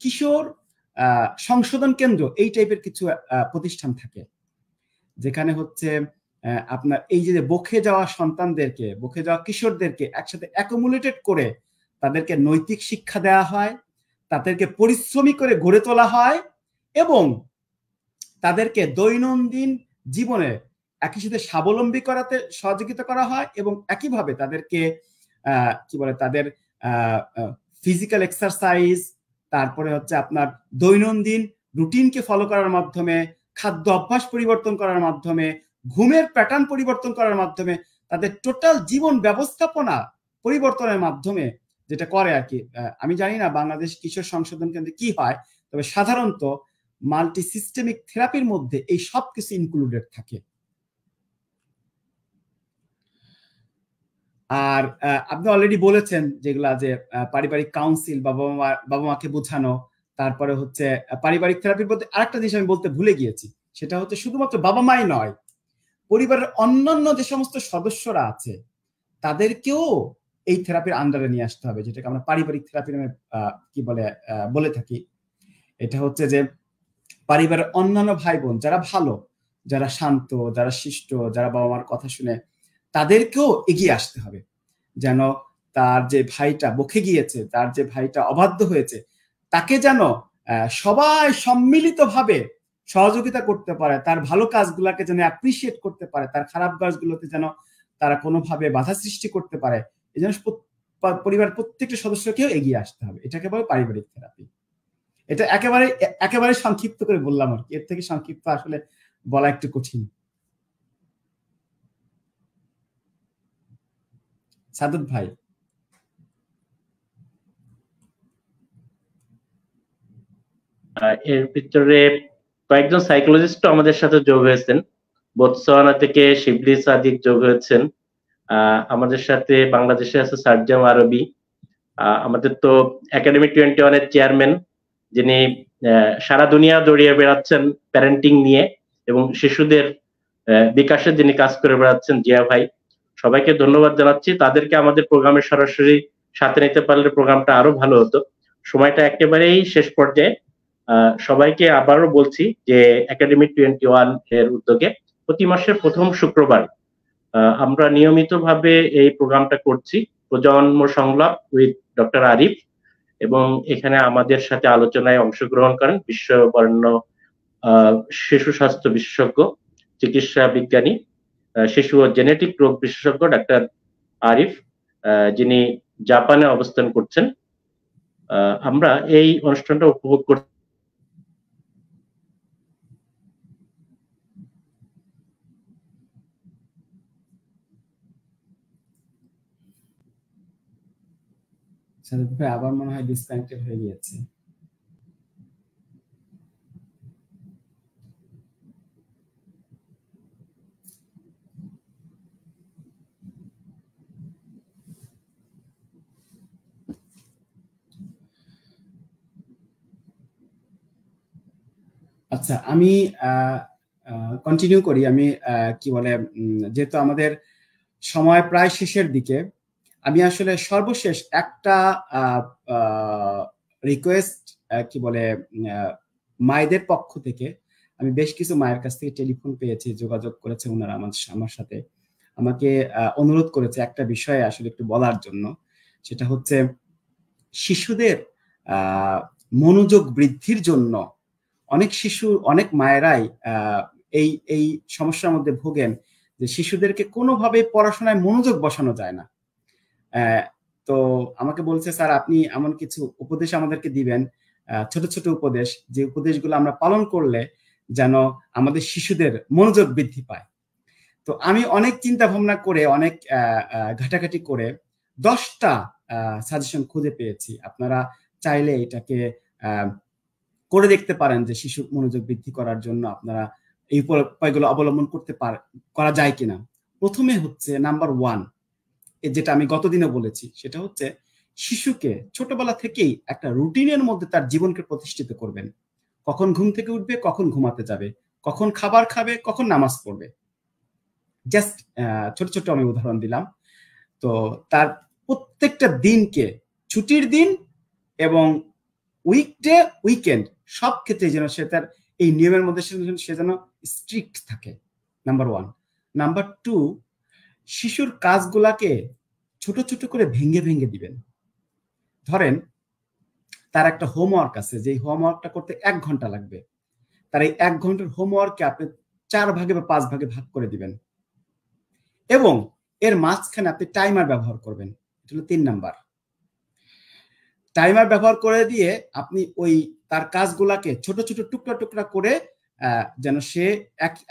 কিশোর সংশোধন কেন্দ্র, এই টাইপের কিছু প্রতিষ্ঠান থাকে, যেখানে হচ্ছে আপনার এই যে বকে যাওয়া সন্তানদেরকে, বকে যাওয়া কিশোরদেরকে একসাথে অ্যাকুমুলেটেড করে তাদেরকে নৈতিক শিক্ষা দেওয়া হয়, তাদেরকে পরিশ্রমী করে গড়ে তোলা হয়, এবং তাদেরকে দৈনন্দিন জীবনে একই সাথে স্বাবলম্বী করাতে সহযোগিতা করা হয়, এবং একইভাবে তাদেরকে কি বলে তাদের ফিজিক্যাল এক্সারসাইজ, তারপরে হচ্ছে আপনার দৈনন্দিন রুটিনকে ফলো করার মাধ্যমে, খাদ্য অভ্যাস পরিবর্তন করার মাধ্যমে, ঘুমের প্যাটার্ন পরিবর্তন করার মাধ্যমে, তাদের টোটাল জীবন ব্যবস্থাপনা পরিবর্তনের মাধ্যমে যেটা করে আর কি। আমি জানি না বাংলাদেশ কিশোর সংশোধন কেন্দ্রে কি হয়, তবে সাধারণত মাল্টি সিস্টেমিক থেরাপির মধ্যে এই সব কিছু ইনক্লুডেড থাকে। আর আপনি অলরেডি বলেছেন যেগুলা যে পারিবারিক কাউন্সিল, বাবা মাকে বোঝানো, তারপরে হচ্ছে পারিবারিক থেরাপির মধ্যে আরেকটা জিনিস আমি বলতে ভুলে গিয়েছি, সেটা হচ্ছে শুধুমাত্র বাবা মাই নয়, পরিবারের অন্যান্য যে সমস্ত সদস্যরা আছে তাদেরকেও এই থেরাপির আন্ডারে নিয়ে আসতে হবে, যেটাকে আমরা পারিবারিক থেরাপি নামে কি বলে থাকি। এটা হচ্ছে যে পরিবারের অন্যান্য ভাই বোন যারা ভালো, যারা শান্ত, যারা শিষ্ট, যারা বাবা মার কথা শুনে, তাদেরকেও এগিয়ে আসতে হবে, যেন তার যে ভাইটা বকে গিয়েছে, তার যে ভাইটা অবাধ্য হয়েছে, তাকে যেন সবাই সম্মিলিতভাবে সহযোগিতা করতে পারে, তার ভালো কাজগুলোকে যেন অ্যাপ্রিসিয়েট করতে পারে, তার খারাপ কাজগুলোতে যেন তারা কোনোভাবে বাধা সৃষ্টি করতে পারে। এই জন্য পরিবার প্রত্যেকটা সদস্যকেও এগিয়ে আসতে হবে। এটাকে বলে পারিবারিক থেরাপি। এটা একেবারে সংক্ষিপ্ত করে বললাম আর কি, এর থেকে সংক্ষিপ্ত আসলে বলা একটু কঠিন। সাদত ভাই। এর ভিতরে কয়েকজন সাইকোলজিস্ট আমাদের সাথে যোগ হয়েছেন। বোতসোয়ানা থেকে শিবলি সাদিক যোগ হয়েছেন। আমাদের সাথে বাংলাদেশে আছে সার্জাম আরবি। আমাদের তো একাডেমি 21 এর চেয়ারম্যান, যিনি সারা দুনিয়া দৌড়িয়ে বেড়াচ্ছেন প্যারেন্টিং নিয়ে এবং শিশুদের বিকাশে যিনি কাজ করে বেড়াচ্ছেন, জিয়া ভাই। সবাইকে ধন্যবাদ জানাচ্ছি। তাদেরকে আমাদের প্রোগ্রামে সরাসরি সাথে নিতে পারলে প্রোগ্রামটা আরো ভালো হতো। সময়টা একেবারেই শেষ পর্যায়ে। সবাইকে আবারও বলছি যে একাডেমি 21 এর উদ্যোগে প্রতি মাসের প্রথম শুক্রবার আমরা নিয়মিতভাবে এই প্রোগ্রামটা করছি, প্রজন্ম সংলাপ উইথ ডক্টর আরিফ, এবং এখানে আমাদের সাথে আলোচনায় অংশগ্রহণ করেন বিশ্ববরেণ্য শিশু স্বাস্থ্য বিশেষজ্ঞ, চিকিৎসা বিজ্ঞানী, শিশু ও জেনেটিক রোগ বিশেষজ্ঞ ডাক্তার আরিফ, যিনি জাপানে অবস্থান করছেন। আমরা এই অনুষ্ঠানটা উপভোগ করছি। আবার মনে হয় ডিসকানেক্টেড হয়ে গিয়েছে। আচ্ছা, আমি কন্টিনিউ করি। আমি কি বলে, যেহেতু আমাদের সময় প্রায় শেষের দিকে, আমি আসলে সর্বশেষ একটা রিকোয়েস্ট কি বলে মায়েদের পক্ষ থেকে, আমি বেশ কিছু মায়ের কাছ থেকে টেলিফোন পেয়েছি, যোগাযোগ করেছে ওনারা আমার সাথে, আমাকে অনুরোধ করেছে একটা বিষয়ে আসলে একটু বলার জন্য। সেটা হচ্ছে শিশুদের মনোযোগ বৃদ্ধির জন্য অনেক শিশু, অনেক মায়েরাই এই সমস্যার মধ্যে ভোগেন যে শিশুদেরকে কোনোভাবে পড়াশোনায় মনোযোগ বসানো যায় না। তো আমাকে বলছে, স্যার আপনি এমন কিছু উপদেশ আমাদেরকে দিবেন, ছোট ছোট উপদেশ, যে উপদেশগুলো আমরা পালন করলে যেন আমাদের শিশুদের মনোযোগ বৃদ্ধি পায়। তো আমি অনেক চিন্তা ভাবনা করে, অনেক ঘাটাঘাটি করে 10টা সাজেশন খুঁজে পেয়েছি। আপনারা চাইলে এটাকে করে দেখতে পারেন যে শিশু মনোযোগ বৃদ্ধি করার জন্য আপনারা এই উপায়গুলো অবলম্বন করা যায় কিনা। প্রথমে হচ্ছে নাম্বার 1, যেটা আমি গতদিনে বলেছি, সেটা হচ্ছে শিশুকে ছোটবেলা থেকেই একটা রুটিনের মধ্যে তার জীবনকে প্রতিষ্ঠিত করবেন। কখন ঘুম থেকে উঠবে, কখন ঘুমাতে যাবে, কখন খাবার খাবে, কখন নামাজ পড়বে। জাস্ট ছোট ছোট আমি উদাহরণ দিলাম। তো তার প্রত্যেকটা দিনকে, ছুটির দিন এবং উইকডে, উইকেন্ড, সব ক্ষেত্রে যেন সে তার এই নিয়মের মধ্যে সে যেন স্ট্রিক্ট থাকে, নাম্বার 1। নাম্বার 2, শিশুর কাজগুলাকে ছোট ছোট করে ভেঙে ভেঙে দিবেন। ধরেন তার একটা হোমওয়ার্ক আছে, যে হোমওয়ার্কটা করতে 1 ঘন্টা লাগবে, তার এই 1 ঘন্টার হোমওয়ার্ককে আপনি 4 ভাগে বা 5 ভাগে ভাগ করে দিবেন এবং এর মাঝখানে আপনি টাইমার ব্যবহার করবেন। এটা হলো 3 নাম্বার। টাইমার ব্যবহার করে দিয়ে আপনি ওই তার কাজগুলাকে ছোট ছোট টুকরা টুকরা করে যেন সে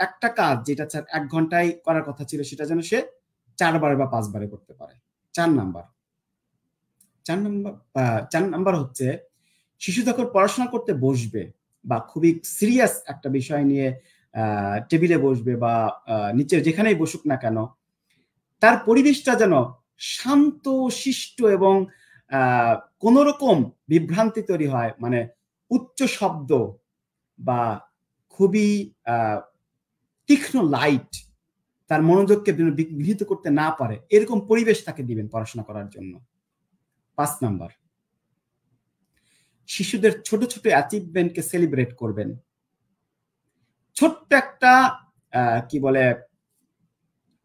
একটা কাজ যেটা 1 ঘন্টায় করার কথা ছিল, সেটা যেন সে 4 বারে বা 5 বারে করতে পারে। 4 নাম্বার হচ্ছে, শিশু যখন পড়াশোনা করতে বসবে বা খুবই সিরিয়াস একটা বিষয় নিয়ে টেবিলে বসবে বা নিচে যেখানেই বসুক না কেন, তার পরিবেশটা যেন শান্ত, শিষ্ট এবং কোন রকম বিভ্রান্তি তৈরি হয়, মানে উচ্চ শব্দ বা খুবই তীক্ষ্ণ লাইট তার মনোযোগকে বিঘ্নিত করতে না পারে, এরকম পরিবেশ তাকে দিবেন পড়াশোনা করার জন্য। 5 নাম্বার, শিশুদের ছোট ছোট অ্যাচিভমেন্টকে সেলিব্রেট করবেন। ছোট্ট একটা কি বলে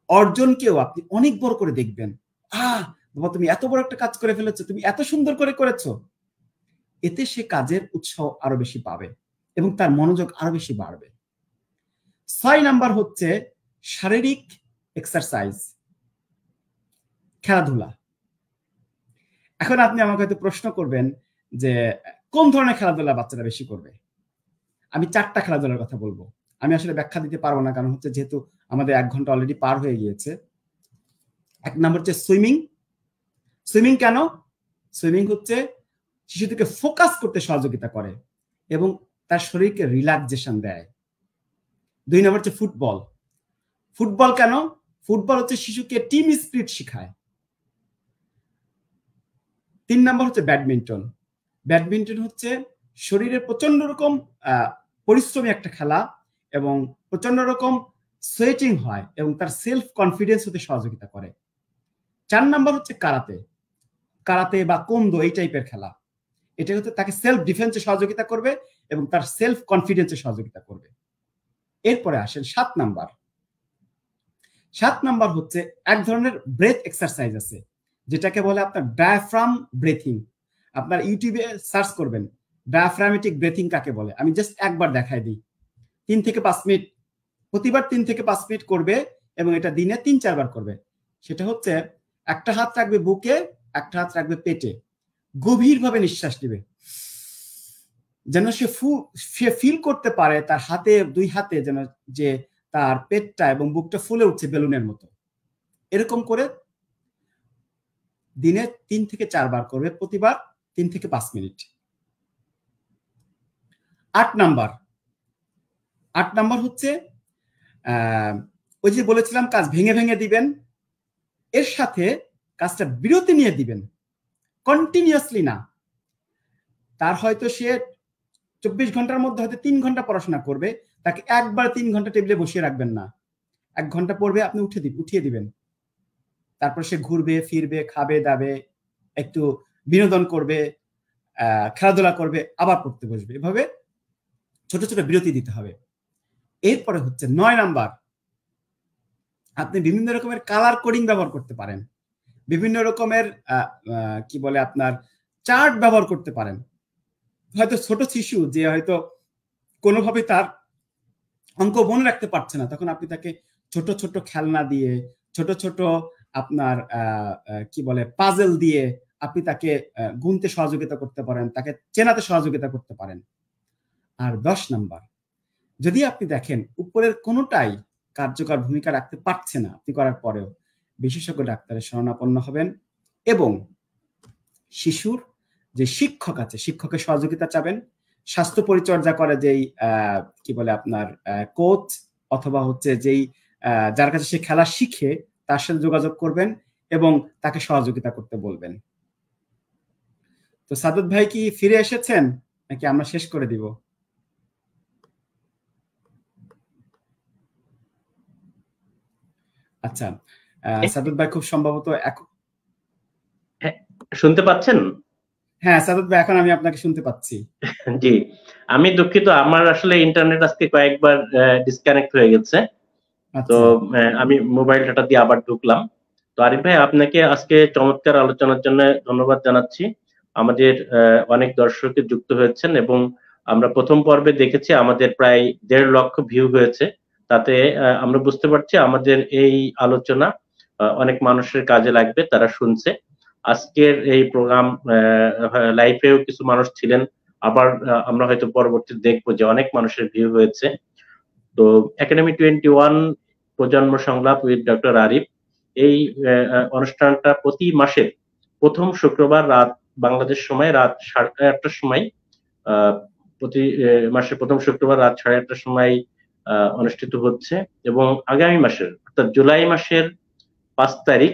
অর্জনকেও আপনি অনেক বড় করে দেখবেন। বাবা তুমি এত বড় একটা কাজ করে ফেলেছো, তুমি এত সুন্দর করে করেছো। এতে সে কাজের উৎসাহ আরো বেশি পাবে এবং তার মনোযোগ আরো বেশি বাড়বে। 6 নাম্বার হচ্ছে শারীরিক এক্সারসাইজ, খেলাধুলা। এখন আপনি আমাকে হয়তো প্রশ্ন করবেন যে কোন ধরনের খেলাধুলা বাচ্চারা বেশি করবে। আমি 4টা খেলাধুলার কথা বলবো। আমি আসলে ব্যাখ্যা দিতে পারবো না, কারণ হচ্ছে যেহেতু আমাদের 1 ঘন্টা অলরেডি পার হয়ে গিয়েছে। 1 নাম্বার হচ্ছে সুইমিং। সুইমিং কেন? সুইমিং হচ্ছে শিশুদেরকে ফোকাস করতে সহযোগিতা করে এবং তার শরীরকে রিল্যাক্সেশন দেয়। 2 নম্বর হচ্ছে ফুটবল। ফুটবল কেন? ফুটবল হচ্ছে শিশুকে টিম স্পিরিট শেখায়। 3 নম্বর হচ্ছে ব্যাডমিন্টন। ব্যাডমিন্টন হচ্ছে শরীরের প্রচন্ড রকম পরিশ্রমী একটা খেলা এবং প্রচন্ড রকম সোয়েটিং হয় এবং তার সেলফ কনফিডেন্স হতে সহযোগিতা করে। 4 নম্বর হচ্ছে কারাতে। কারাতে বা কোন্দো এই টাইপের খেলা, এটা হচ্ছে তাকে সেলফ ডিফেন্সে সহযোগিতা করবে এবং তার সেলফ কনফিডেন্সে সহযোগিতা করবে। এরপরে আসেন 7 নাম্বার। 7 নাম্বার হচ্ছে এক ধরনের ব্রেথ এক্সারসাইজ আছে যেটাকে বলে আপনার ডায়াফ্রাম ব্রেথিং। আপনার ইউটিউবে সার্চ করবেন ডায়াফ্রামেটিক ব্রেথিং কাকে বলে। আমি জাস্ট একবার দেখাই দিই। 3 থেকে 5 মিনিট, প্রতিবার 3 থেকে 5 মিনিট করবে এবং এটা দিনে 3-4 বার করবে। সেটা হচ্ছে একটা হাত রাখবে বুকে, একটা হাত রাখবে পেটে, গভীরভাবে নিঃশ্বাস নেবে যেন সে ফিল করতে পারে তার হাতে, 2 হাতে যেন যে তার পেটটা এবং বুকটা ফুলে উঠছে বেলুনের মতো। এরকম করে দিনে 3 থেকে 4 বার করবে, প্রতিবার 3 থেকে 5 মিনিট। 8 নাম্বার হচ্ছে ওই যে বলেছিলাম কাজ ভেঙে ভেঙে দিবেন, এর সাথে কাজটা বিরতি নিয়ে দিবেন, কন্টিনিউয়াসলি না। তার হয়তো সে 24 ঘন্টার মধ্যে হয়তো 3 ঘন্টা পড়াশোনা করবে, তাকে একবার 3 ঘন্টা টেবিলে বসিয়ে রাখবেন না। 1 ঘন্টা পড়বে, আপনি উঠিয়ে দিবেন। তারপর সে ঘুরবে ফিরবে, খাবে দাবে, একটু বিনোদন করবে, খেলাধুলা করবে, আবার পড়তে বসবে। এভাবে ছোট ছোট বিরতি দিতে হবে। এরপরে হচ্ছে 9 নাম্বার, আপনি বিভিন্ন রকমের কালার কোডিং ব্যবহার করতে পারেন, বিভিন্ন রকমের কি বলে আপনার চার্ট ব্যবহার করতে পারেন। হয়তো ছোট শিশু যে হয়তো কোনোভাবে তার অঙ্ক মনে রাখতে পারছে না, তখন আপনি তাকে ছোট ছোট খেলনা দিয়ে, ছোট ছোট আপনার কি বলে পাজেল দিয়ে আপনি তাকে গুনতে সহযোগিতা করতে পারেন, তাকে চেনাতে সহযোগিতা করতে পারেন। আর 10 নাম্বার, যদি আপনি দেখেন উপরের কোনোটাই কার্যকর ভূমিকা রাখতে পারছে না আপনি করার পরেও, বিশেষজ্ঞ ডাক্তারের শরণাপন্ন হবেন এবং শিশুর যে শিক্ষক আছে শিক্ষকের সহযোগিতা চাবেন। স্বাস্থ্য পরিচর্যা করে যেই কি বলে আপনার কোচ অথবা হচ্ছে যেই যার কাছে সে খেলা শিখে তার সাথে যোগাযোগ করবেন এবং তাকে সহযোগিতা করতে বলবেন। তো সাদত ভাই কি ফিরে এসেছেন নাকি আমরা শেষ করে দিব? আচ্ছা, সাদত ভাই খুব সম্ভবত শুনতে পাচ্ছেন? হ্যাঁ সাদত ভাই, এখন আমি আপনাকে শুনতে পাচ্ছি। জি, আমি দুঃখিত, আমার আসলে ইন্টারনেট আজকে কয়েকবার ডিসকানেক্ট হয়ে গেছে, তো আমি মোবাইল ডাটা দিয়ে আবার ঢুকলাম। তো আরিফ ভাই, আপনাকে আজকে চমৎকার আলোচনার জন্য ধন্যবাদ জানাচ্ছি। আমাদের অনেক দর্শক যুক্ত হয়েছেন এবং আমরা প্রথম পর্বে দেখেছি আমাদের প্রায় 1.5 লক্ষ ভিউ হয়েছে। তাতে আমরা বুঝতে পারছি আমাদের এই আলোচনা অনেক মানুষের কাজে লাগবে, তারা শুনছে। আজকের এই প্রোগ্রাম লাইভেও কিছু মানুষ ছিলেন, আবার আমরা হয়তো পরবর্তীতে দেখবো যে অনেক মানুষের ভিউ হয়েছে। তো একাডেমি 21 প্রজন্ম সংলাপ উইথ ডক্টর আরিফ, এই অনুষ্ঠানটা প্রতি মাসের প্রথম শুক্রবার রাত বাংলাদেশ সময় রাত 8:30টার সময়, প্রতি মাসের প্রথম শুক্রবার রাত 8:30টার সময় অনুষ্ঠিত হচ্ছে এবং আগামী মাসের অর্থাৎ জুলাই মাসের 5 তারিখ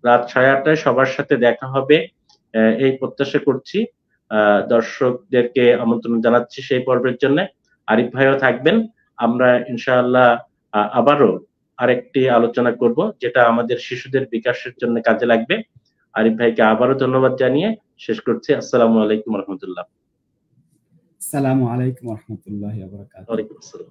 রাত 8:30টায় সবার সাথে দেখা হবে এই প্রত্যাশা করছি। দর্শকদেরকে আমন্ত্রণ জানাচ্ছি সেই পর্বের জন্য। আরিফ ভাইও থাকবেন। আমরা ইনশাআল্লাহ আবারও আরেকটি আলোচনা করব যেটা আমাদের শিশুদের বিকাশের জন্য কাজে লাগবে। আরিফ ভাইকে আবারও ধন্যবাদ জানিয়ে শেষ করছি। আসসালামু আলাইকুম রহমতুল্লাহ। আসসালামু আলাইকুম রহমতুল্লাহি ওয়া বারাকাতুহু। ওয়ালাইকুম আসসালাম।